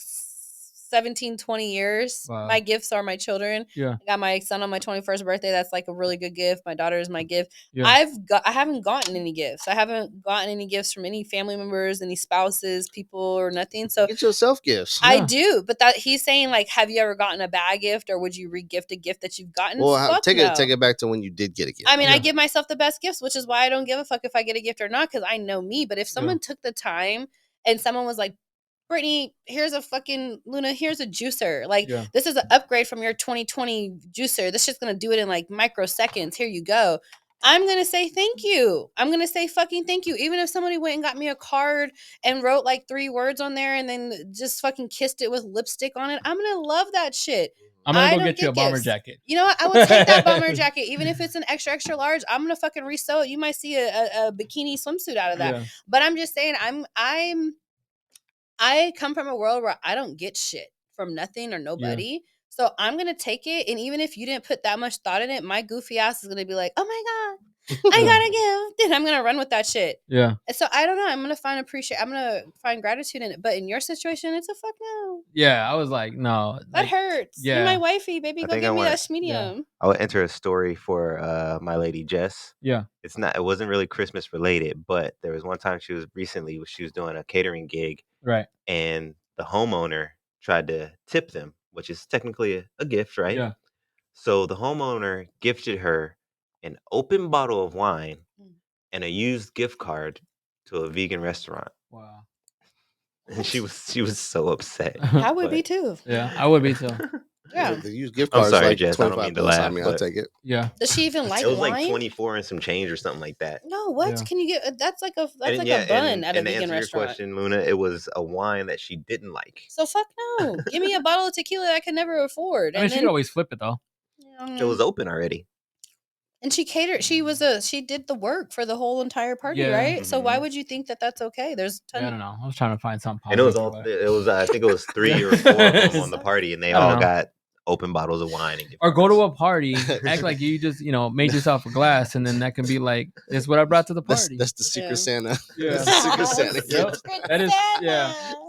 17, 20 years. Wow. My gifts are my children. yeah, I got my son on my 21st birthday. That's like a really good gift. My daughter is my gift. yeah. I haven't gotten any gifts. I haven't gotten any gifts from any family members, any spouses, people, or nothing. So Get yourself gifts. I Yeah. do, but that he's saying like, have you ever gotten a bad gift, or would you re-gift a gift that you've gotten? Well, Fuck take no. it back to when you did get a gift. I mean, Yeah. I give myself the best gifts, which is why I don't give a fuck if I get a gift or not, because I know me. But if someone took the time and someone was like, Brittany, here's a fucking Luna, here's a juicer. Like, Yeah. this is an upgrade from your 2020 juicer. This shit's gonna do it in like microseconds. Here you go. I'm gonna say thank you. I'm gonna say fucking thank you. Even if somebody went and got me a card and wrote like 3 words on there and then just fucking kissed it with lipstick on it, I'm gonna love that shit. I'm gonna I go don't get you a get bomber gifts. jacket. You know what? I would take that bomber jacket, even if it's an extra, extra large. I'm gonna fucking resew it. You might see a bikini swimsuit out of that. Yeah. But I'm just saying, I come from a world where I don't get shit from nothing or nobody. So I'm gonna take it, and even if you didn't put that much thought in it, my goofy ass is gonna be like, "Oh my god, I got a gift," and I'm gonna run with that shit. Yeah. And so I don't know. I'm gonna find gratitude in it. But in your situation, it's a fuck no. Yeah. I was like, no. That Like, hurts. You're yeah. my wifey, baby. I Go think give I me wanna- that medium. I would enter a story for my lady Jess. yeah. It wasn't really Christmas related, but there was one time she was doing a catering gig, Right. and the homeowner tried to tip them, which is technically a gift, right? Yeah. So the homeowner gifted her an open bottle of wine Mm. and a used gift card to a vegan restaurant. Wow. And she was so upset. I would be but- too. Yeah, I would be too. Yeah. The used gift I'm cards sorry, like Jess, I don't 25 mean to bucks. I laugh, mean, I'll but- take it. Yeah. Does she even like It was wine? like 24 and some change or something like that. No, what Yeah. can you get? That's like a And a yeah, bun at a and to vegan answer restaurant. your question, Luna, it was a wine that she didn't like. So fuck no. Give me a bottle of tequila that I can never afford. I mean, she could always flip it though. It was open already. and she catered. She did the work for the whole entire party, Yeah. right? So why Mhm. would you think that that's okay? There's Yeah, I ton. don't know. I was trying to find something And it was positive all about it. it was I think it was 3 or 4 of them on the I party, and they I don't all know. got open bottles of wine and give Or go to cards. a party, act like you just made yourself a glass, and then that can be like, this is what I brought to the party. That's the Secret Yeah. Santa. Yeah. That's the Secret Santa. Yep. gift. That is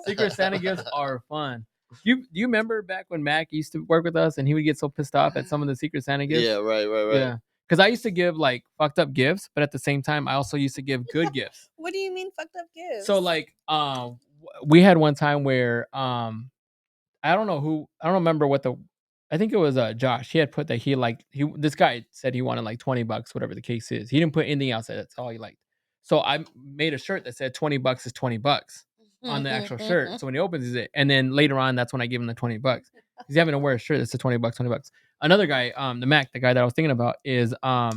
Secret Santa gifts are fun. Do you remember back when Mac used to work with us and he would get so pissed off at some of the Secret Santa gifts? Yeah, right. Yeah. Because I used to give like fucked up gifts, but at the same time, I also used to give good gifts. What do you mean fucked up gifts? So like, we had one time where I don't remember what I think it was Josh. He had put that this guy said he wanted like $20, whatever the case is. He didn't put anything else. That's all he liked. So I made a shirt that said $20 is $20 on the actual shirt. So when he opens it, and then later on, that's when I give him the $20. He's having to wear a shirt that says $20. Another guy, the Mac, the guy that I was thinking about is I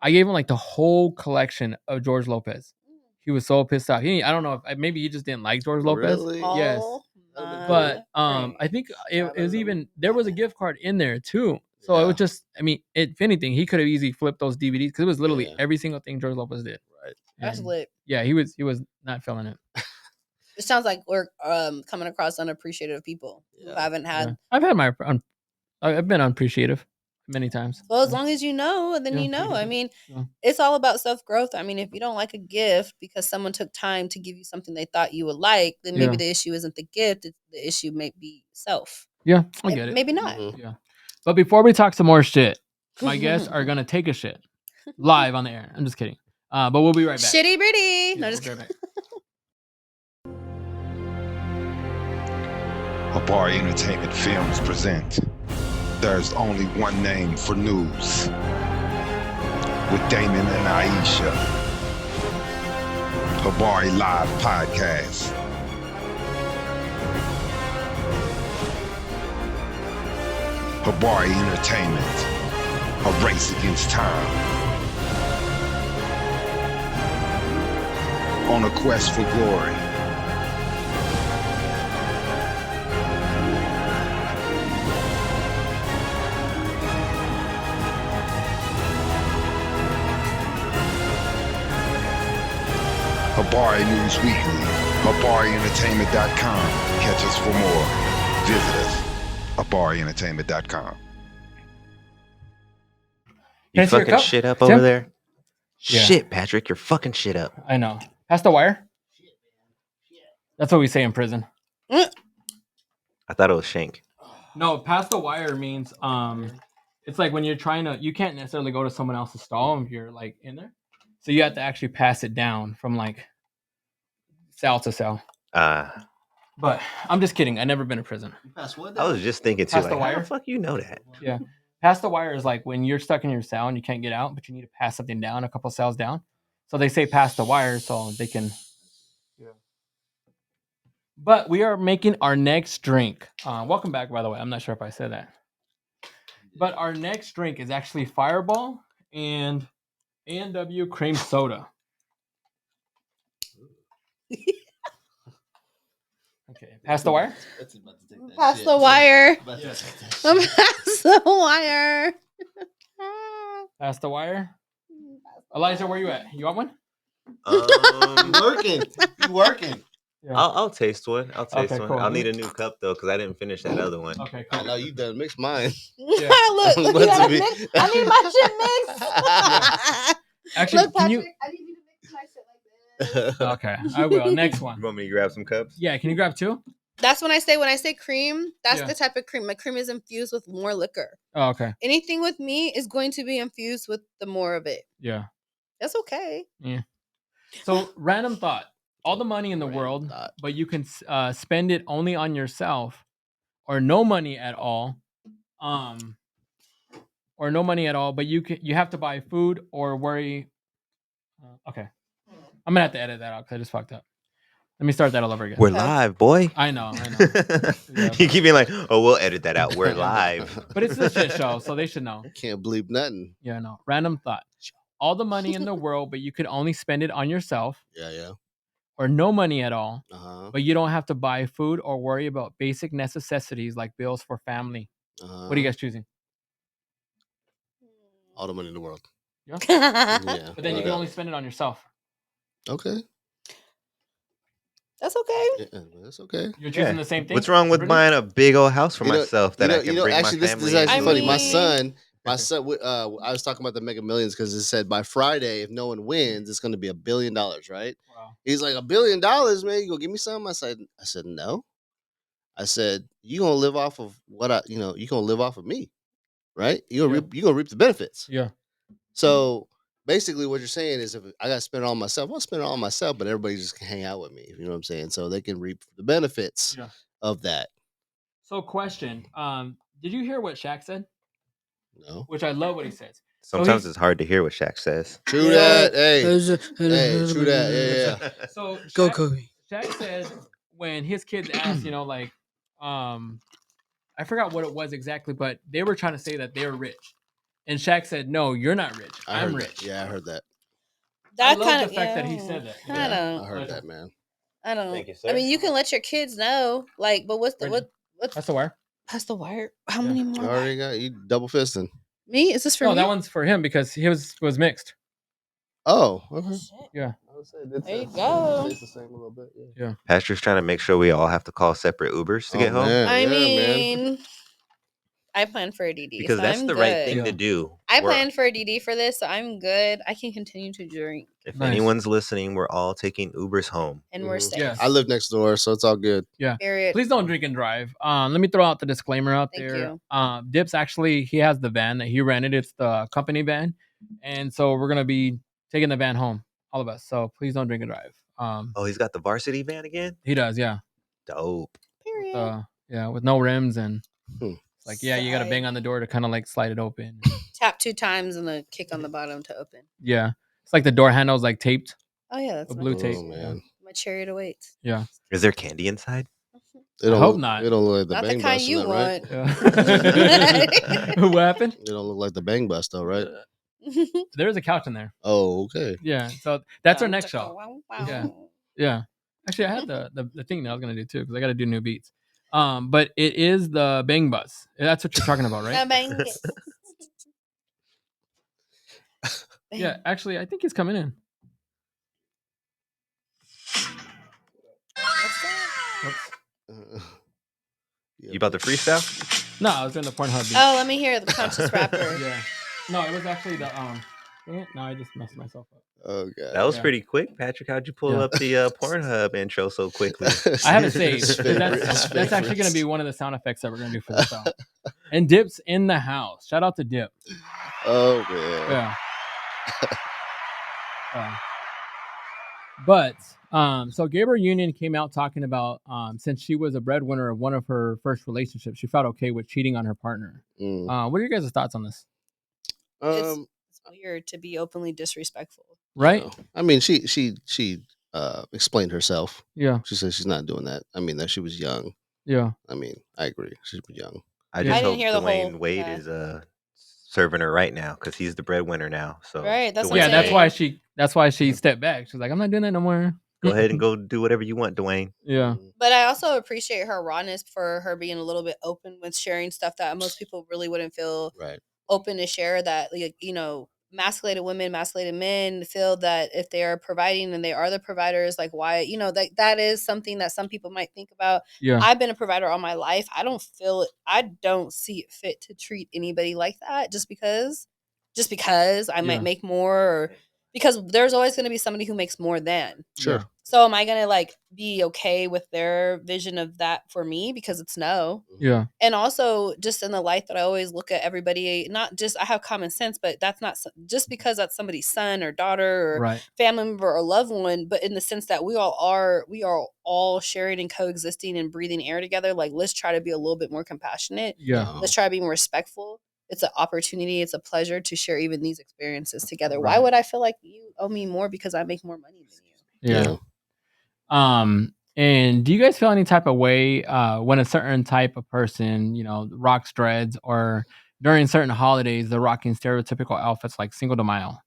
gave him like the whole collection of George Lopez. He was so pissed off. I don't know if maybe he just didn't like George Lopez. Really? Yes. Oh But my I think it was Traveling. even there was a gift card in there too. So it Yeah. was just, I mean, if anything, he could have easily flipped those DVDs because it was literally Yeah. every single thing George Lopez did. Right. That's And, lit. yeah, he was not feeling it. It sounds like we're coming across unappreciative people who Yeah. haven't had. Yeah. I've had I've been unappreciative many times. Well, as Yeah. long as you know, then Yeah. you know. I mean, Yeah. it's all about self growth. I mean, if you don't like a gift because someone took time to give you something they thought you would like, then maybe Yeah. the issue isn't the gift. The issue may be self. Yeah, I get it. Maybe not. Mhm. Yeah. But before we talk some more shit, my guests are gonna take a shit live on the air. I'm just kidding. But we'll be right back. Shitty bitty. Yeah, No, we'll just be right back. Habari Entertainment Films present There's Only One Name for News with Damon and Aisha. Habari Live Podcast. Habari Entertainment, a race against time. On a quest for glory. Habari News Weekly, HabariEntertainment.com. Catch us for more. Visit us, HabariEntertainment.com. You Can I see your fucking cup, shit up Tim? over there? Yeah. Shit, Patrick, you're fucking shit up. I know. Pass the wire. That's what we say in prison. I thought it was Shank. No, pass the wire means it's like when you're trying to, you can't necessarily go to someone else's stall if you're like in there. So you have to actually pass it down from like cell to cell. But I'm just kidding. I've never been to prison. Pass what? I was just thinking too, Pass like, the how wire? the fuck you know that? Yeah. Pass the wire is like when you're stuck in your cell and you can't get out, but you need to pass something down a couple cells down. So they say pass the wire so they can. Yeah. But we are making our next drink. Welcome back, by the way. I'm not sure if I said that. But our next drink is actually Fireball and A&W cream soda. Okay, pass the wire. pass the wire. Yes. Pass the wire. Pass the wire. Elijah, where you at? You want one? Working. You working. Yeah. I'll taste one. I'll taste Okay, one. cool. I'll need a new cup though, because I didn't finish that other one. Okay, I cool. know you done mixed mine. Look, I'm you about gotta to be- mix. I need my shit mixed. Actually, Look, can Patrick, you? I need you to mix my shit like this. Okay, I will. Next You one. want me to grab some cups? Yeah, can you grab two? That's when I say cream, that's Yeah. the type of cream. My cream is infused with more liquor. Oh, okay. Anything with me is going to be infused with the more of it. Yeah. That's okay. So, random thought. All the money in the Random world, thought. but you can spend it only on yourself, or no money at all. Or no money at all, but you have to buy food or worry. Okay, I'm gonna have to edit that out because I just fucked up. Let me start that all over again. We're Okay. live, boy. I know. You keep being like, oh, we'll edit that out. We're live. But it's a shit show, so they should know. Can't believe nothing. Yeah, I know. Random thought. All the money in the world, but you could only spend it on yourself, Yeah. or no money at all, Uh-huh. but you don't have to buy food or worry about basic necessities like bills for family. Uh-huh. What are you guys choosing? All the money in the world. Yeah. Yeah. But then you can only spend it on yourself. Okay. That's okay. Yeah, that's okay. You're choosing the same thing. What's wrong with Brittany? buying a big old house for You know- myself that I can bring actually, my this family is actually I funny. mean- My son, I was talking about the Mega Millions because it said by Friday, if no one wins, it's going to be $1 billion, right? Wow. He's like, $1 billion, man. You gonna give me some? I said, no. I said, you gonna live off of what you gonna live off of me, right? You gonna reap the benefits. Yeah. So basically, what you're saying is, if I got to spend it on myself, I'll spend it on myself, but everybody just can hang out with me. You know what I'm saying? So they can reap the benefits Yeah. of that. So, question. Did you hear what Shaq said? No, Which I love what he says. Sometimes he's- it's hard to hear what Shaq says. true that. Hey, true that. Yeah. So Go Shaq, Kobe. Shaq said when his kids asked, like, I forgot what it was exactly, but they were trying to say that they're rich, and Shaq said, "No, you're not rich. I I'm heard rich." that. Yeah, I heard that. I That love kind the of fact that he said that. I Yeah. don't. I heard that, man. I don't. Thank you, I sir. mean, you can let your kids know, like, but what's the Brittany. what's That's the wire. that's the wire? How Yeah. many I more? already got you double fisting. Me? Is this for No, me? that one's for him because he was mixed. Oh, okay. Shit. Yeah. I would say it There you go. tastes the same a little bit. Yeah. Patrick's trying to make sure we all have to call separate Ubers to get home Man, I yeah, mean, I plan for a DD, because so that's I'm the good. right thing Yeah. to do. I We're- planned for a DD for this, so I'm good. I can continue to drink, If Nice. anyone's listening, we're all taking Ubers home. and we're Mhm. safe. Yes. I live next door, so it's all good. Period. Please don't drink and drive. Let me throw out the disclaimer out Thank there. you. Dips actually he has the van that he rented. It's the company van, and so we're gonna be taking the van home, all of us. So please don't drink and drive. Oh, he's got the varsity van again? He does, yeah. Dope. Period. With no rims and Hmm. it's like you got to bang on the door to kind of like slide it open. Tap 2 times and the kick on the bottom to open. Yeah, it's like the door handle's like taped. Oh yeah, that's With my, blue Oh, tape. man. my chariot awaits. Yeah. Is there candy inside? It don't hope look, not. It don't look like the Not bang the kind bus, you right? want. Yeah. What happened? It don't look like the bang bus, though, right? There's a couch in there. Oh, okay. Yeah. So that's our next show. Wow. Yeah. Yeah. Actually, I had the thing that I was gonna do too because I got to do new beats. But it is the bang bus. That's what you're talking about, right? Bang. Yeah. Actually, I think he's coming in. What's that? Oops. Yeah, You about to freestyle? No, I was doing the Pornhub beat. Oh, let me hear the conscious rapper. Yeah. No, it was actually the dang it, no, I just messed myself up. Oh, God. That was Yeah. pretty quick, Patrick. How'd you pull Yeah. up the Pornhub intro so quickly? I have it saved. His 'cause favorite- his that's actually going to be favorites. one of the sound effects that we're going to do for the show. And Dip's in the house. Shout out to Dip. Oh, man. Yeah. But so Gabriel Union came out talking about since she was a breadwinner of one of her first relationships, she felt okay with cheating on her partner. Mm. What are your guys' thoughts on this? Um, It's weird to be openly disrespectful. Right? no. I mean, she explained herself. Yeah. She said she's not doing that. I mean, that she was young. Yeah. I mean, I agree. She's young. I Yeah. just I didn't hope hear the Dwayne whole- Wade yeah. is serving her right now because he's the breadwinner now. So Right, that's what Yeah, I'm Dwayne, that's why she stepped back. She's like, I'm not doing that no more. go ahead and go do whatever you want, Dwayne. Yeah. But I also appreciate her rawness for her being a little bit open with sharing stuff that most people really wouldn't feel Right. open to share. That, like, masculated women, masculated men feel that if they are providing and they are the providers, like, why, that is something that some people might think about. Yeah. I've been a provider all my life. I don't see it fit to treat anybody like that just because I Yeah. might make more, or because there's always going to be somebody who makes more than. Sure. So am I going to be okay with their vision of that for me? Because it's no. Yeah. And also just in the light that I always look at everybody, not just, I have common sense, but that's not just because that's somebody's son or daughter or Right. family member or loved one, but in the sense that we are all sharing and coexisting and breathing air together. Like, let's try to be a little bit more compassionate. Yeah. No. Let's try to be more respectful. It's an opportunity. It's a pleasure to share even these experiences together. Why Right. would I feel like you owe me more because I make more money than you? Yeah. And do you guys feel any type of way when a certain type of person, rocks dreads, or during certain holidays they're rocking stereotypical outfits like Cinco de Mayo,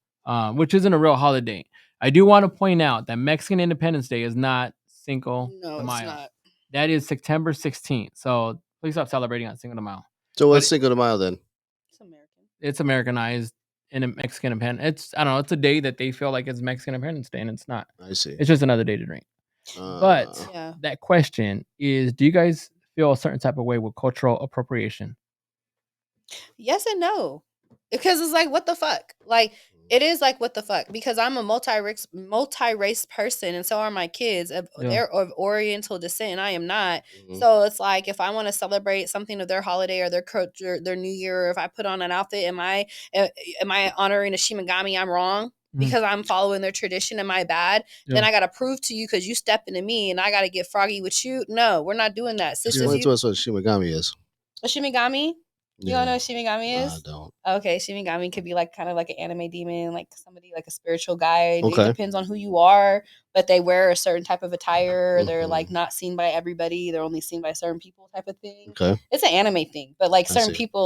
which isn't a real holiday? I do want to point out that Mexican Independence Day is not Cinco No, de it's Mayo. not. That is September 16th. So please stop celebrating on Cinco de Mayo. So what's But- Cinco de Mayo then? It's American. It's Americanized in a Mexican Independence. I don't know. It's a day that they feel like it's Mexican Independence Day, and it's not. I see. It's just another day to drink. But Yeah. that question is, do you guys feel a certain type of way with cultural appropriation? Yes and no. Because it's like, what the fuck? Like, it is like, what the fuck? Because I'm a multi-race person, and so are my kids. Yeah. They're of Oriental descent, and I am not. Mhm. So it's like, if I want to celebrate something of their holiday or their culture, their New Year, or if I put on an outfit, am I honoring a Shimigami? I'm wrong Mhm. because I'm following their tradition. Am I bad? Then Yeah. I got to prove to you because you step into me, and I got to get froggy with you. No, we're not doing that. Sisters, Explain to us what Shimigami is. a Shimigami. You don't know what Shimigami I is? don't. Okay, Shimigami could be like kind of like an anime demon, like somebody like a spiritual guide. Okay. It depends on who you are, but they wear a certain type of attire. They're like Mhm. not seen by everybody. They're only seen by certain people, type of thing. Okay. It's an anime thing, but like I certain see. people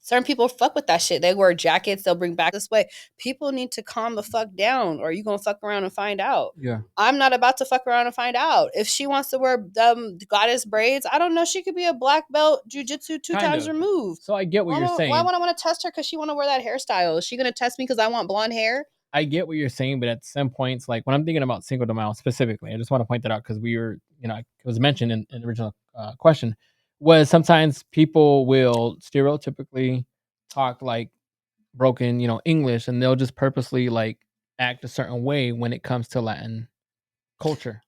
certain people fuck with that shit. They wear jackets. They'll bring back this way. People need to calm the fuck down, or you gonna fuck around and find out. Yeah. I'm not about to fuck around and find out. If she wants to wear goddess braids, I don't know. She could be a black belt jujitsu two Kind times of. removed. So I get what you're saying. Why would I want to test her because she want to wear that hairstyle? Is she gonna test me because I want blonde hair? I get what you're saying, but at some points, like when I'm thinking about Cinco de Mayo specifically, I just want to point that out because we were, it was mentioned in the original question, was sometimes people will stereotypically talk like broken, English, and they'll just purposely like act a certain way when it comes to Latin culture.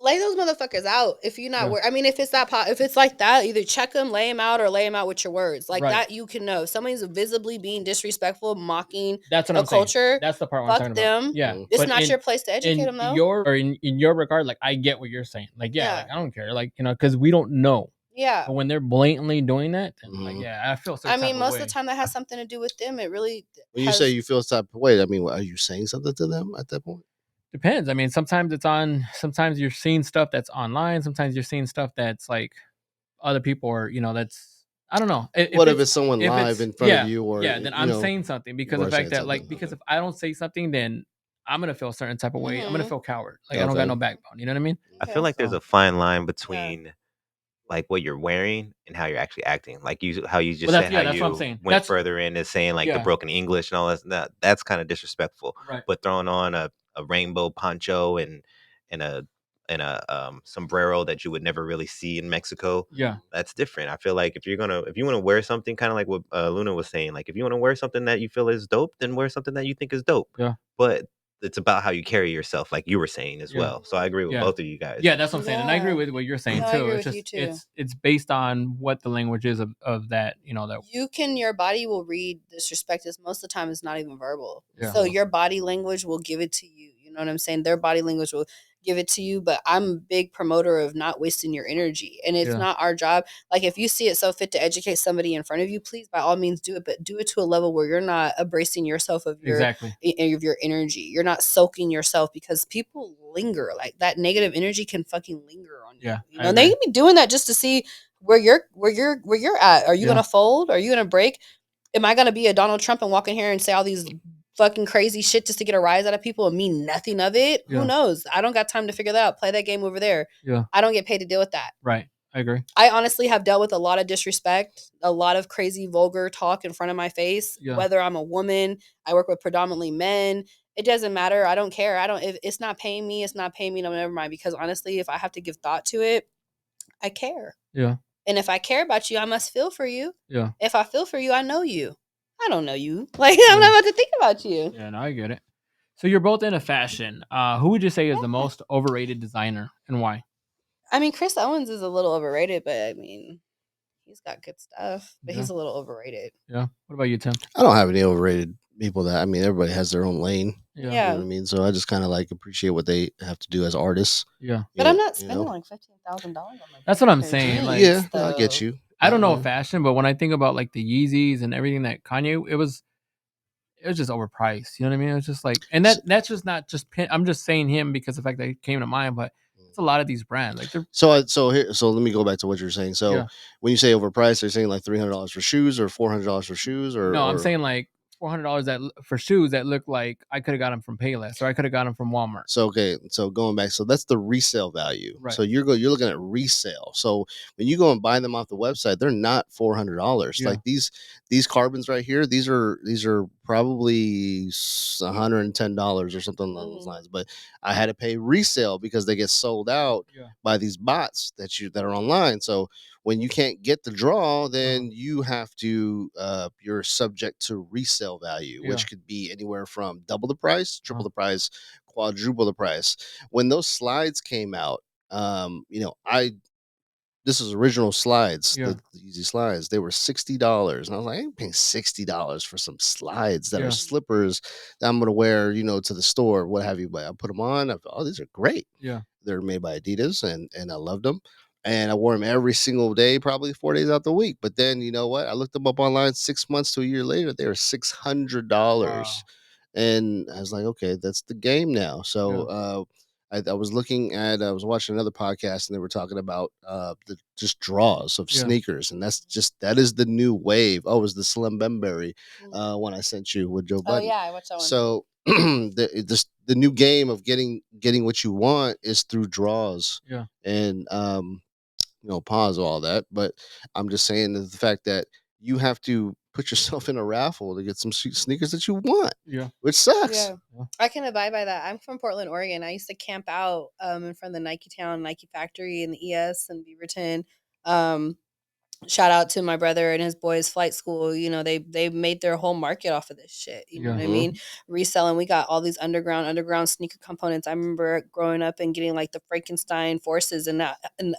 Lay those motherfuckers out if you're not. Yeah. I mean, if it's if it's like that, either check them, lay them out, or lay them out with your words. Like Right. that, you can know if somebody's visibly being disrespectful, mocking That's what a I'm saying. culture. That's the part where I'm Fuck talking about. them. Yeah, Mhm. It's but not in- your place to educate them, though. in your regard, like I get what you're saying. Like, yeah, Yeah. like I don't care, like because we don't know. Yeah. But when they're blatantly doing that, then like Mhm. yeah, I feel. I mean, most of the time that has something to do with them. It really. When you say you feel type of way, I mean, are you saying something to them at that point? Depends. I mean, sometimes sometimes you're seeing stuff that's online. Sometimes you're seeing stuff that's like other people are, that's, I don't know. What if it's someone live in front yeah, of you, or then I'm saying something because you of are the fact saying that like something, because okay. if I don't say something, then I'm gonna feel a certain type of way. I'm gonna Mhm. feel coward. Like I don't Okay. got no backbone. You know what I mean? I feel Okay. like there's So- a fine line between like what you're wearing and how you're actually acting. Like how you just Well, said how that's what I'm you saying. went further in and saying like the Yeah. broken English and all that. That's kind of disrespectful. Right. But throwing on a rainbow poncho and a sombrero that you would never really see in Mexico, Yeah. that's different. I feel like if you want to wear something kind of like what Luna was saying, like if you want to wear something that you feel is dope, then wear something that you think is dope. Yeah. But it's about how you carry yourself, like you were saying as Yeah. well. So I agree with Yeah. both of you guys. Yeah, that's what I'm saying, and I agree Yeah. with what you're saying No, I too. agree It's with just you, too. it's based on what the language is of that. That Your body will read disrespect. Most of the time it's not even verbal. Yeah. So your body language will give it to you. You know what I'm saying? Their body language will give it to you. But I'm a big promoter of not wasting your energy. And it's Yeah. not our job. Like if you see it so fit to educate somebody in front of you, please by all means do it. But do it to a level where you're not abrasing yourself of your exactly. of your energy. You're not soaking yourself because people linger. Like that negative energy can fucking linger on you. Yeah, You I know, they agree. can be doing that just to see where you're at. Are you Yeah. gonna fold? Are you gonna break? Am I gonna be a Donald Trump and walk in here and say all these fucking crazy shit just to get a rise out of people and mean nothing of it? Yeah. Who knows? I don't got time to figure that out. Play that game over there. Yeah. I don't get paid to deal with that. Right. I agree. I honestly have dealt with a lot of disrespect, a lot of crazy vulgar talk in front of my face. Yeah. Whether I'm a woman, I work with predominantly men. It doesn't matter. I don't care. If it's not paying me, it's not paying me. No, never mind. Because honestly, if I have to give thought to it, I care. Yeah. And if I care about you, I must feel for you. Yeah. If I feel for you, I know you. I don't know you. Like I'm not about to think about you. Yeah. No, I get it. So you're both into fashion. Who would you say is the most overrated designer and why? I mean, Chris Owens is a little overrated, but I mean, he's got good stuff, but Yeah. he's a little overrated. Yeah. What about you, Tim? I don't have any overrated people. Everybody has their own lane. Yeah. You Yeah. know what I mean? So I just kind of like appreciate what they have to do as artists. Yeah. But You I'm know- not you spending know? like $15,000 on my That's what I'm fucking saying, jeans, like- Yeah, I get though. you. I don't know Yeah. fashion, but when I think about like the Yeezys and everything that Kanye, it was just overpriced. You know what I mean? It was just like, and that's just not just. I'm just saying him because of the fact that it came to mind, but it's a lot of these brands. Like they're So let me go back to what you're saying. So Yeah. when you say overpriced, are you saying like $300 for shoes or $400 for shoes, or no, I'm or- saying like $400 for shoes that look like I could have got them from Payless or I could have got them from Walmart. So okay, so going back, so that's the resale value. Right. So you're looking at resale. So when you go and buy them off the website, they're not $400. Yeah. Like these carbons right here, these are probably $110 or something along those lines. But I had to pay resale because they get sold out Yeah. by these bots that are online. So when you can't get the draw, then you have to you're subject to resale value, Yeah. which could be anywhere from double the price, triple the price, quadruple the price. When those slides came out, this is original slides, Yeah. the Easy slides. They were $60, and I was like, I ain't paying $60 for some slides that Yeah. are slippers that I'm gonna wear, to the store, what have you. But I put them on. I thought, oh, these are great. Yeah. They're made by Adidas, and I loved them. And I wore them every single day, probably 4 days out the week. But then, you know what? I looked them up online 6 months to a year later. They were $600. Wow. And I was like, okay, that's the game now. So I was I was watching another podcast, and they were talking about the just draws of Yeah. sneakers. And that is the new wave. Oh, it was the Slim Bemberry one I sent you with Joe Oh Budden. yeah, I watched that one. So the new game of getting what you want is through draws. Yeah. And pause all that, but I'm just saying that the fact that you have to put yourself in a raffle to get some sneakers that you want, Yeah. which sucks. Yeah, I can abide by that. I'm from Portland, Oregon. I used to camp out in front of the Nike Town, Nike Factory in the ES and Beaverton. Shout out to my brother and his boys' flight school. They made their whole market off of this shit. You know what I mean? Reselling. We got all these underground sneaker components. I remember growing up and getting like the Frankenstein Forces, and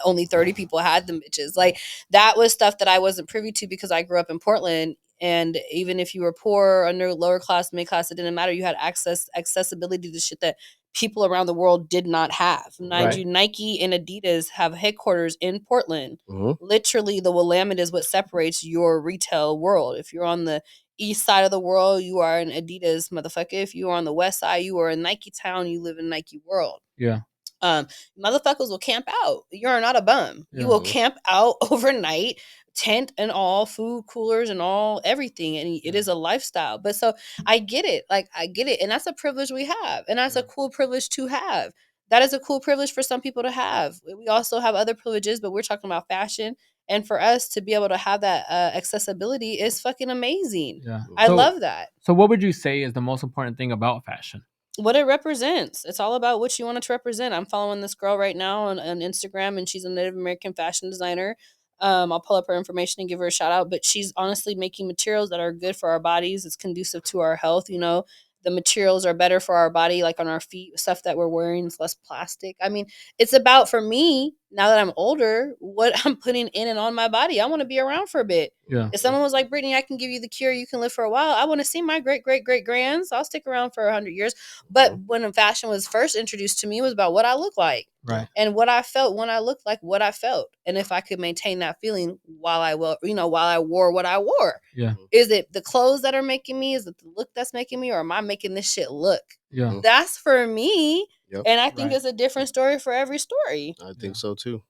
only 30 people had them bitches. Like that was stuff that I wasn't privy to because I grew up in Portland. And even if you were poor, under lower class, mid class, it didn't matter. You had accessibility to shit that people around the world did not have. Mind you, Nike and Adidas have headquarters in Portland. Literally, the Willamette is what separates your retail world. If you're on the east side of the world, you are an Adidas motherfucker. If you are on the west side, you are in Nike Town. You live in Nike world. Yeah. Motherfuckers will camp out. You're not a bum. You will camp out overnight, tent and all, food coolers and all, everything, and it is a lifestyle. But so I get it. Like I get it, and that's a privilege we have, and that's a cool privilege to have. That is a cool privilege for some people to have. We also have other privileges, but we're talking about fashion, and for us to be able to have that accessibility is fucking amazing. Yeah. I love that. So what would you say is the most important thing about fashion? What it represents. It's all about what you want it to represent. I'm following this girl right now on Instagram, and she's a Native American fashion designer. I'll pull up her information and give her a shout out, but she's honestly making materials that are good for our bodies. It's conducive to our health. The materials are better for our body, like on our feet, stuff that we're wearing is less plastic. I mean, it's about, for me, now that I'm older, what I'm putting in and on my body. I want to be around for a bit. Yeah. If someone was like, Brittany, I can give you the cure, you can live for a while, I want to see my great-great-great-grands. I'll stick around for 100 years. But when fashion was first introduced to me, it was about what I look like. Right. And what I felt when I looked like what I felt. And if I could maintain that feeling while I wore what I wore. Yeah. Is it the clothes that are making me? Is it the look that's making me? Or am I making this shit look? Yeah. That's for me. Yep. And I think it's a different story for every story. I think so too.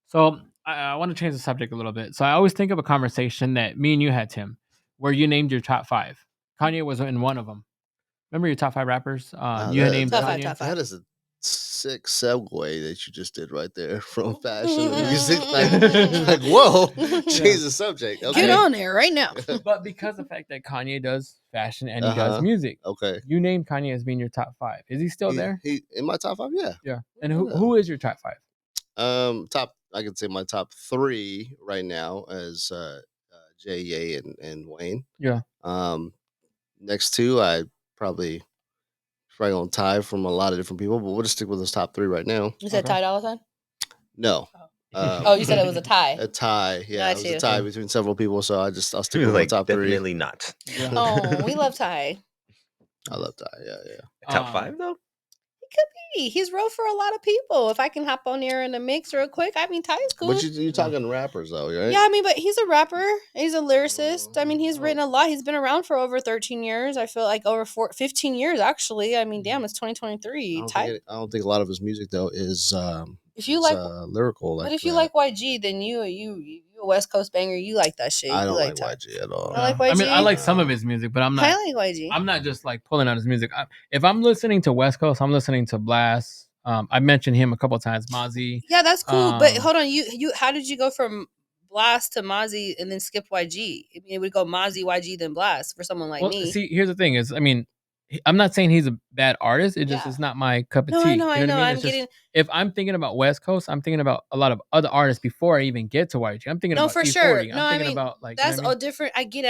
So I want to change the subject a little bit. So I always think of a conversation that me and you had, Tim, where you named your top 5. Kanye was in one of them. Remember your top 5 rappers? You had named Top Kanye. five. That is a sick segue that you just did right there from fashion to music. Like whoa, change the subject. Okay. Get on there right now. But because of the fact that Kanye does fashion and he does music, Okay. you named Kanye as being your top 5. Is he still there? He in my top 5, yeah. Yeah. And who is your top 5? I could say my top 3 right now as Jay, Ye, and Wayne. Yeah. Next 2, I probably gonna tie from a lot of different people, but we'll just stick with those top 3 right now. You said Ty Dolla $ign? No. Oh, you said it was a tie. A tie, yeah. It was Gotcha. a tie between several people, so I'll stick He was with like, my top 3. definitely not. Yeah. Oh, we love Ty. I love tie, yeah. Top 5 though? He could be. He's wrote for a lot of people. If I can hop on here in the mix real quick, I mean, Ty is cool. But you're talking rappers though, right? Yeah, I mean, but he's a rapper. He's a lyricist. I mean, he's written a lot. He's been around for over 13 years. I feel like over 15 years, actually. I mean, damn, it's 2023. I don't think a lot of his music though is if you like lyrical. but if you like YG, then you a West Coast banger. You like that shit. I don't like Ty. YG at all. I like I mean, YG. I like some of his music, but I'm not. I like YG. I'm not just like pulling out his music. If I'm listening to West Coast, I'm listening to Blast. I mentioned him a couple of times, Mozzie. Yeah, that's cool. But Um, hold on, you how did you go from Blast to Mozzie and then skip YG. I mean, it would go Mozzie, YG, then Blast for someone like Well, me. see, here's the thing: is I mean, I'm not saying he's a bad artist. It just Yeah. is not my cup of No, tea. I know, You know what I mean? I'm It's just, getting if I'm thinking about West Coast, I'm thinking about a lot of other artists before I even get to YG. I'm thinking no about for E40. sure. I'm No, I thinking mean about like you know that's what I all mean? different. I get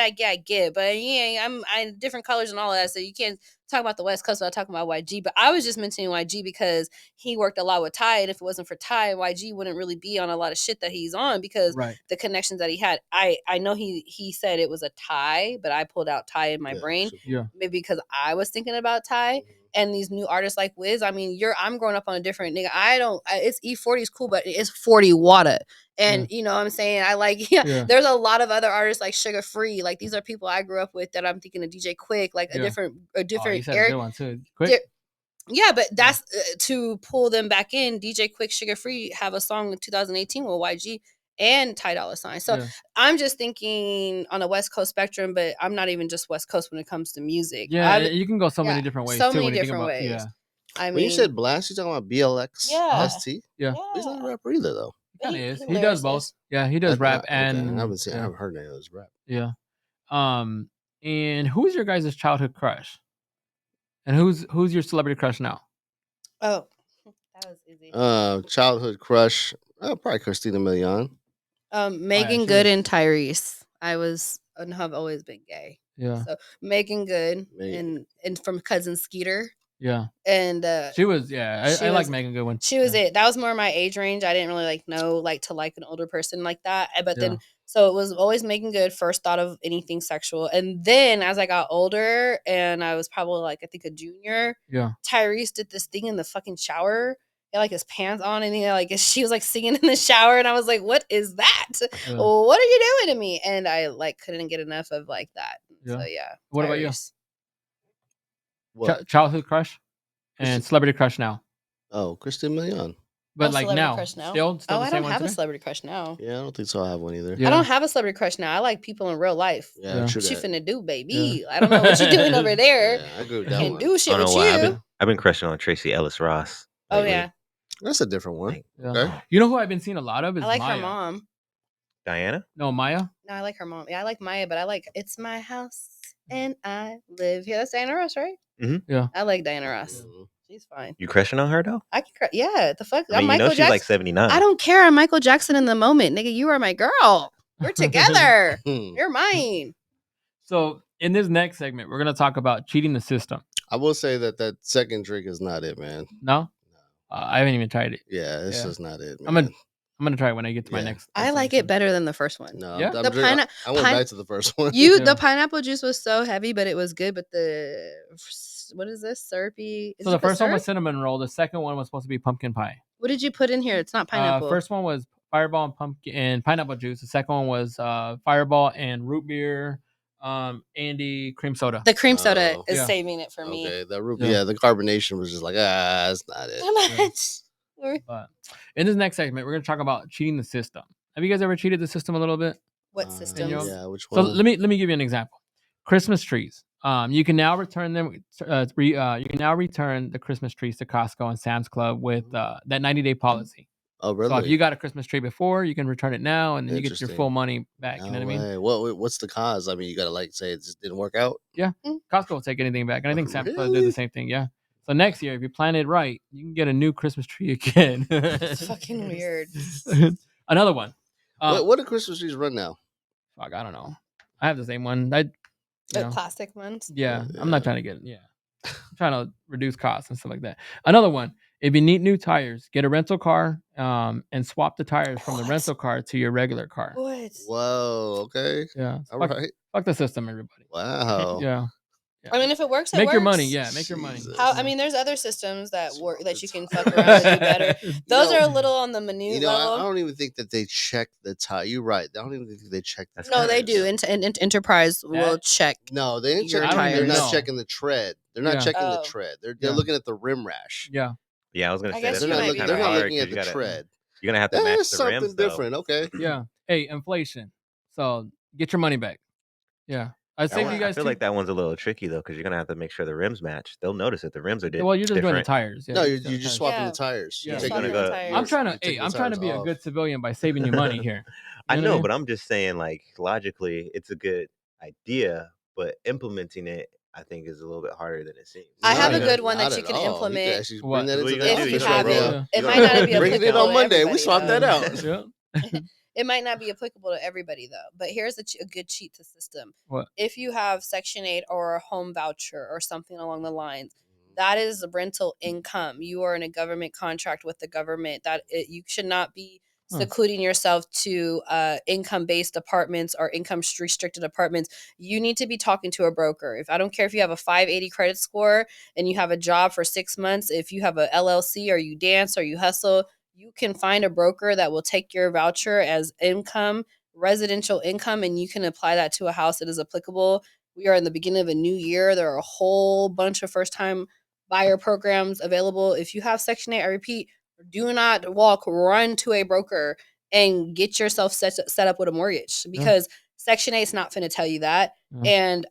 it, but yeah, I'm different colors and all of that. So you can't talk about the West Coast without talking about YG. But I was just mentioning YG because he worked a lot with Ty, and if it wasn't for Ty, YG wouldn't really be on a lot of shit that he's on because Right. the connections that he had. I know he said it was a Ty, but I pulled out Ty in my Yeah, brain sure. Yeah. maybe because I was thinking about Ty. And these new artists like Wiz, I mean, I'm growing up on a different nigga. It's E40 is cool, but it's 40 Wada. And you know what I'm saying? I like, Yeah. there's a lot of other artists like Sugar Free. Like these are people I grew up with that I'm thinking of DJ Quick, like a Yeah. different Oh, you different said a era. good one too. Quick. Yeah, but that's to pull them back in. DJ Quick, Sugar Free have a song in 2018 with YG and Ty Dolla $ign. So Yeah. I'm just thinking on a West Coast spectrum, but I'm not even just West Coast when it comes to music. Yeah, you can go so many yeah, different ways so too. many when you think different about, ways. Yeah. I mean, When you said Blast, you talking about BLX? Yeah. ST? Yeah. He's not a rapper either, though. He kind of He- is. he He does lyricist. both. Yeah, he does rap and I haven't seen. yeah. I haven't heard any of his rap. Yeah. And who's your guys' childhood crush? And who's your celebrity crush now? Oh, that was easy. Childhood crush. Probably Christina Milian. Megan she Good was- and Tyrese. I was and have always been gay. Yeah. So Megan Good Megan. and from Cousin Skeeter Yeah. and She was. Yeah. she I like was- Megan Goodwin. she was yeah. it. That was more my age range. I didn't really know to like an older person like that. But Yeah. then so it was always Megan Good first thought of anything sexual, and then as I got older and I was probably like I think a junior, Yeah. Tyrese did this thing in the fucking shower. He had like his pants on and he like she was like singing in the shower and I was like, what is that? Yeah. What are you doing to me? And I like couldn't get enough of like that. Yeah. So yeah. What about you? Tyrese. What? Childhood crush and Christi- celebrity crush now. Oh, Christina Milian. But Oh, like celebrity now, crush now? still Oh, the I same don't one have a today? celebrity crush now. Yeah, I don't think so. I have one either. Yeah. I don't have a celebrity crush now. I like people in real life. Yeah, Yeah. true What you that. finna do, baby? I don't know what you're doing over there. Yeah, I agree with that Can't one. do shit I don't with know why. you. I've been crushing on Tracy Ellis Ross. Oh lately. yeah, That's a different one. Like, Yeah. Okay. You know who I've been seeing a lot of is I like Maya. her mom. Diana? No, Maya. No, I like her mom. Yeah, I like Maya, but I like It's My House and I Live Here. That's Diana Ross, right? Mhm. Yeah. I like Diana Ross. Mhm. She's fine. You crushing on her though? I can cry. Yeah, the fuck. I mean, I'm you know Michael she's Jackson. like 79. I don't care. I'm Michael Jackson in the moment, nigga. You are my girl. We're together. Hmm. You're mine. So in this next segment, we're gonna talk about cheating the system. I will say that second drink is not it, man. No, I haven't even tried it. Yeah, it's Yeah. just not it, man. I'm gonna try it when I get to my Yeah. next. I like it better than the first one. No, Yeah? I'm The drinking- pine- I went pine- back to the first one. Yeah. The pineapple juice was so heavy, but it was good. But what is this? Syrupy. So the first one was cinnamon roll. The second one was supposed to be pumpkin pie. What did you put in here? It's not pineapple. First one was fireball and pumpkin and pineapple juice. The second one was fireball and root beer, Andy cream soda. the cream soda Oh. is Yeah. saving it for me. Okay, the Yeah. the carbonation was just like that's not it. How much? But in this next segment, we're gonna talk about cheating the system. Have you guys ever cheated the system a little bit? What Uh, systems? yours? Yeah, which So one? let me give you an example. Christmas trees. You can now return them. You can now return the Christmas trees to Costco and Sam's Club with that 90-day policy. Oh, really? So if you got a Christmas tree before, you can return it now, and then you get your Interesting. full money back. No You know what I mean? way. What's the cause? I mean, you gotta like say it just didn't work out. Costco will take anything back, and I think Sam's Club did Really? the same thing. Yeah. So next year, if you plan it right, you can get a new Christmas tree again. It's fucking weird. Another one. What do Christmas trees run now? Fuck, I don't know. I have the same one. The plastic ones. Yeah, Yeah. I'm not trying to get. Yeah, I'm trying to reduce costs and stuff like that. Another one. If you need new tires, get a rental car and swap the tires from the What? rental car to your regular car. What? Whoa. Okay. Yeah. All fuck, right. fuck the system, everybody. Wow. Yeah. I mean, if it works, it Make your works. money. Yeah, make your money. Jesus. How? I mean, there's other systems that work that you can fuck around and do better. Those know- are a little on the minute You know, I level. don't even think that they check the tire. You're right. I don't even think they check. The That's No, they tires. do. Enterprise will That- check. No, they didn't Your check. They're tires. not No. checking the tread. They're not Yeah. checking the Oh. tread. They're Yeah. looking at the rim rash. Yeah. Yeah, I was gonna I say guess that's They're you not might looking. be They're right. not hard looking 'cause at you the gotta- tread. You're gonna have to match That's the something rims. though. different. Okay. Yeah. Hey, inflation. So get your money back. Yeah. I That saved one, you I guys feel too. like that one's a little tricky though, because you're gonna have to make sure the rims match. They'll notice it. The rims are Well, you're just doing the different. tires. Yeah, No, you're you're, doing you're the just tires. swapping Yeah. the tires. Yeah. You're You're taking gonna the- go. tires. I'm trying to. you're Hey, taking the I'm trying to tires be a off. good civilian by saving you money here. I You know what I know, mean? but I'm just saying, like logically, it's a good idea, but implementing it, I think, is a little bit harder than it seems. I have No, a yeah. good one Not that you at can all. You implement. could actually What? bring that That's what into you the gotta do. If office you right have now. it, Yeah. it You might gotta not be Bringing it applicable on to Monday. We everybody, swapped that though. out. Yeah. It might not be applicable to everybody though, but here's a good cheat to system. What? If you have Section 8 or a home voucher or something along the lines, that is rental income. You are in a government contract with the government. You should not be secluding yourself to income-based apartments or income-restricted apartments. You need to be talking to a broker. I don't care if you have a 580 credit score and you have a job for 6 months, if you have a LLC or you dance or you hustle, you can find a broker that will take your voucher as income, residential income, and you can apply that to a house that is applicable. We are in the beginning of a new year. There are a whole bunch of first-time buyer programs available. If you have Section 8, I repeat, do not run to a broker and get yourself set up with a mortgage, because Section 8 is not going to tell you that. Yeah. And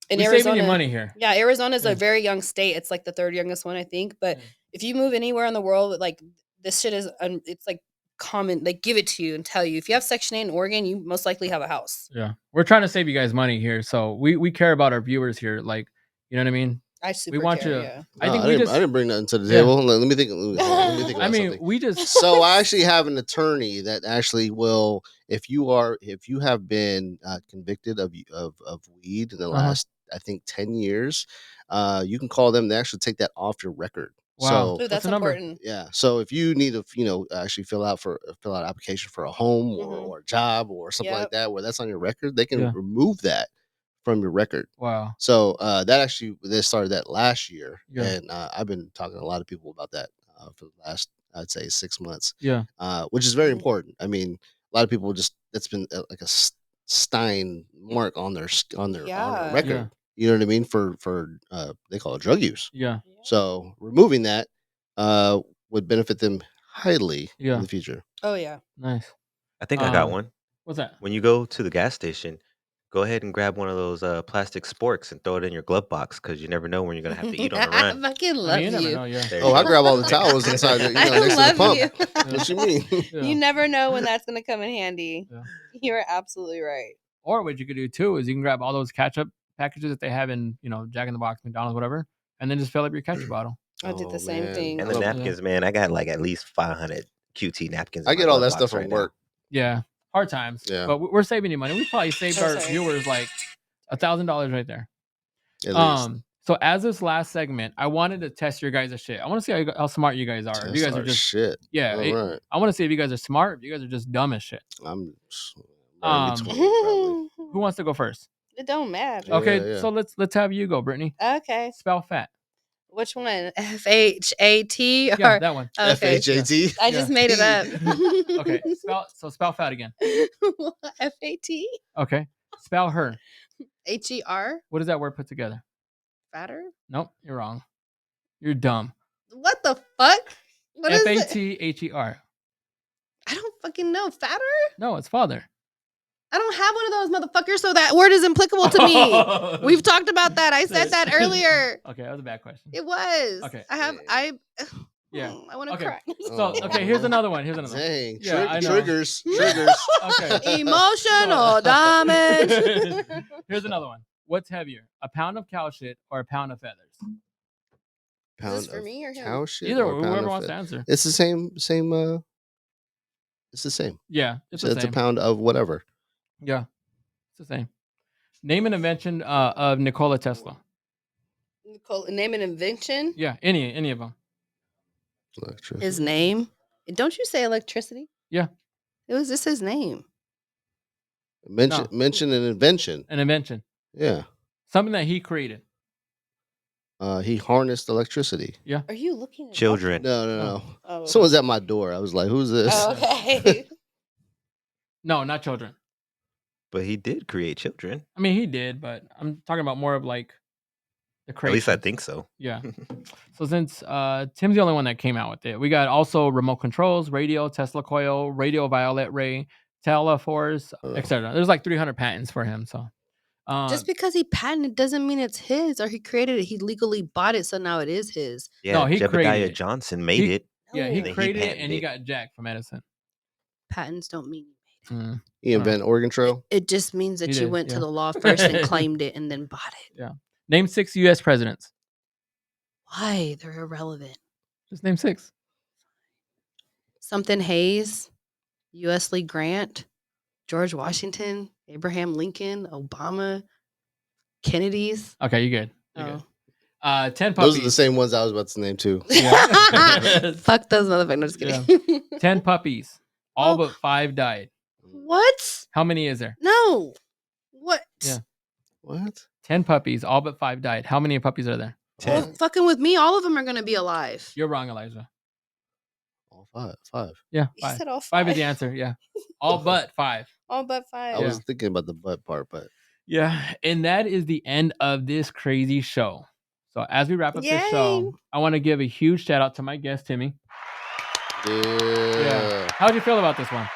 in We're Arizona, saving you money here. yeah, Arizona is Yeah. a very young state. It's like the third youngest one, I think. But Yeah. if you move anywhere in the world, like this shit is, it's like common. They give it to you and tell you if you have Section 8 in Oregon, you most likely have a house. Yeah. We're trying to save you guys money here, so we care about our viewers here. Like, you know what I mean? I super want care, you- yeah. I think I we didn't, just. I didn't bring nothing to the Yeah. table. Let me think. Let me think about I mean, something. we just. So I actually have an attorney that actually will, if you have been convicted of weed in the last, I think 10 years, you can call them. They actually take that off your record. Wow. So Ooh, What's that's the number? important. yeah. So if you need to, actually fill out an application for a home or a job or something like Yep. that, where that's on your record, they can Yeah. remove that from your record. Wow. So they started that last year, Yeah. and I've been talking to a lot of people about that for the last, I'd say, 6 months. Yeah. Which is very Mhm. important. I mean, a lot of people that's been like a Stein mark on their Yeah. record. Yeah. You know what I mean? For they call it drug use. Yeah. So removing that would benefit them highly Yeah. in the future. Oh yeah. Nice. I think I got Um, one. What's that? When you go to the gas station, go ahead and grab one of those plastic sporks and throw it in your glove box, because you never know when you're gonna have to eat on the I run. fucking I love mean, you never you. know. Yeah. There Oh, you I go. grab all the towels inside, I next to the love pump. you. What you mean? Yeah. You never know when that's gonna come in handy. Yeah. You're absolutely right. Or what you could do too is you can grab all those ketchup packages that they have in, Jack in the Box, McDonald's, whatever, and then just fill up your ketchup bottle. I did Oh, the same man. thing. And I the love- napkins, man. I got like at least 500 QT napkins. in I my get all glove that box stuff from right now. work. Yeah. Hard times. Yeah. But we're saving you money. We probably saved So our sorry. viewers like $1,000 right there. At least. So as this last segment, I wanted to test your guys' shit. I want to see how smart you guys are. If you Test guys are our just shit. yeah. All right. I want to see if you guys are smart. If you guys are just dumb as shit. I'm Um, right in between, probably. Who wants to go first? It don't matter. Okay, yeah. so let's have you go, Brittany. Okay. Spell fat. Which one? FHAT or Yeah, that one. okay. FHAT. I just made it up. Okay, spell fat again. FAT? Okay, spell her. HER? What does that word put together? Fatter? Nope, you're wrong. You're dumb. What the fuck? What is it? FATHER. I don't fucking know. Fatter? No, it's father. I don't have one of those motherfuckers, so that word is applicable to me. We've talked about that. I said that earlier. Okay, that was a bad question. It was. Okay. Yeah. I want to Okay. cry. So okay, here's another one. Here's another one. Dang. Yeah, I know. Triggers. Triggers. Okay. Emotional damage. Here's another one. What's heavier, a pound of cow shit or a pound of feathers? Pound Is this for of me or him? cow shit. Either or a pound whoever of wants to fat? answer. It's the same. It's the same. Yeah, it's So the it's same. a pound of whatever. Yeah, it's the same. Name an invention of Nikola Tesla. Name an invention. Yeah, any of them. Electricity. His name. Don't you say electricity? Yeah. It was just his name. Mention an invention. An invention. Yeah. Something that he created. He harnessed electricity. Are you looking at Children. No. Oh, Someone's at my door. I was like, "Who's this?" oh, okay. No, not children. But he did create children. I mean, he did, but I'm talking about more of like the At creation. least I think so. Yeah. So since Tim's the only one that came out with it, we got also remote controls, radio, Tesla coil, radio violet ray, teleforce, Oh. etc. There's like 300 patents for him. So Just because he patented doesn't mean it's his or he created it. He legally bought it, so now it is his. Yeah, he created Jebediah it. Johnson made He- it. Yeah, he No. And he created it patented and he it. got jacked from Edison. Patents don't mean Mm. He invent Oregon Trail. it just means that He you did, went yeah. to the law first and claimed it and then bought it. Name 6 U.S. presidents. Why? They're irrelevant. Just name 6. Something Hayes, U.S. Lee Grant, George Washington, Abraham Lincoln, Obama, Kennedy's. Okay, you good. You Oh. good. 10 puppies. Those are the same ones I was about to name too. Yeah. Fuck those motherfuckers. No, just kidding. 10 puppies. All Oh. but 5 died. What? How many is there? No. What? Yeah. What? 10 puppies. All but 5 died. How many puppies are there? Well, 10. fucking with me, all of them are gonna be alive. You're wrong, Elijah. All five. Yeah, He 5. said all 5 is the five. answer. Yeah. All but 5. All but five. I was thinking about the butt part, but Yeah. And that is the end of this crazy show. So as we wrap up this Yay. show, I want to give a huge shout out to my guest, Timmy. yeah. How'd you feel about this one?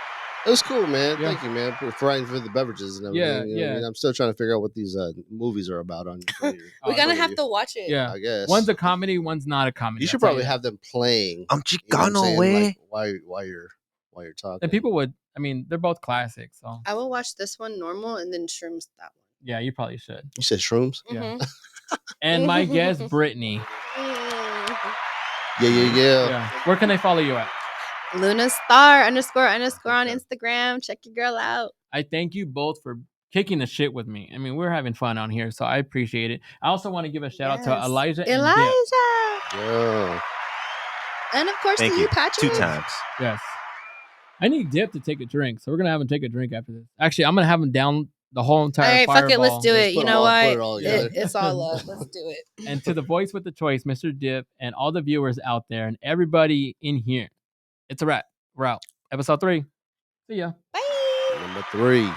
It was cool, man. Yeah. Thank you, man, for writing for the beverages and everything. Yeah, you know what I yeah. mean? I'm still trying to figure out what these movies are about on your We're Oh, gonna yeah. have to watch it. Yeah. I guess. One's a comedy, one's not a comedy. You should I'll tell probably that. have them playing. I'm you know what I'm Chicano, saying, way. like, while you're talking. And people would, I mean, they're both classics. So I will watch this one normal and then Shrooms that yeah, you probably should. You said shrooms? one. Yeah. And my guest, Brittany. Mhm. Yeah. Yeah. Where can they follow you at? Luna Star __ on Instagram. Check your girl out. I thank you both for kicking the shit with me. I mean, we're having fun on here, so I appreciate it. I also want to give a shout out to Yes. Elijah and Dip. Elijah. Yeah. And of course Thank to you. you, Patrick. 2 times. Yes. I need Dip to take a drink, so we're gonna have him take a drink after this. Actually, I'm gonna have him down the whole entire All right, fuck it. Let's Fireball. do Let's it. put You 'em know all- what? put it all together. It's all love. Let's do it. And to the voice with the choice, Mr. Dip, and all the viewers out there, and everybody in here, it's a wrap. We're out. Episode 3. See ya. Bye. Number 3.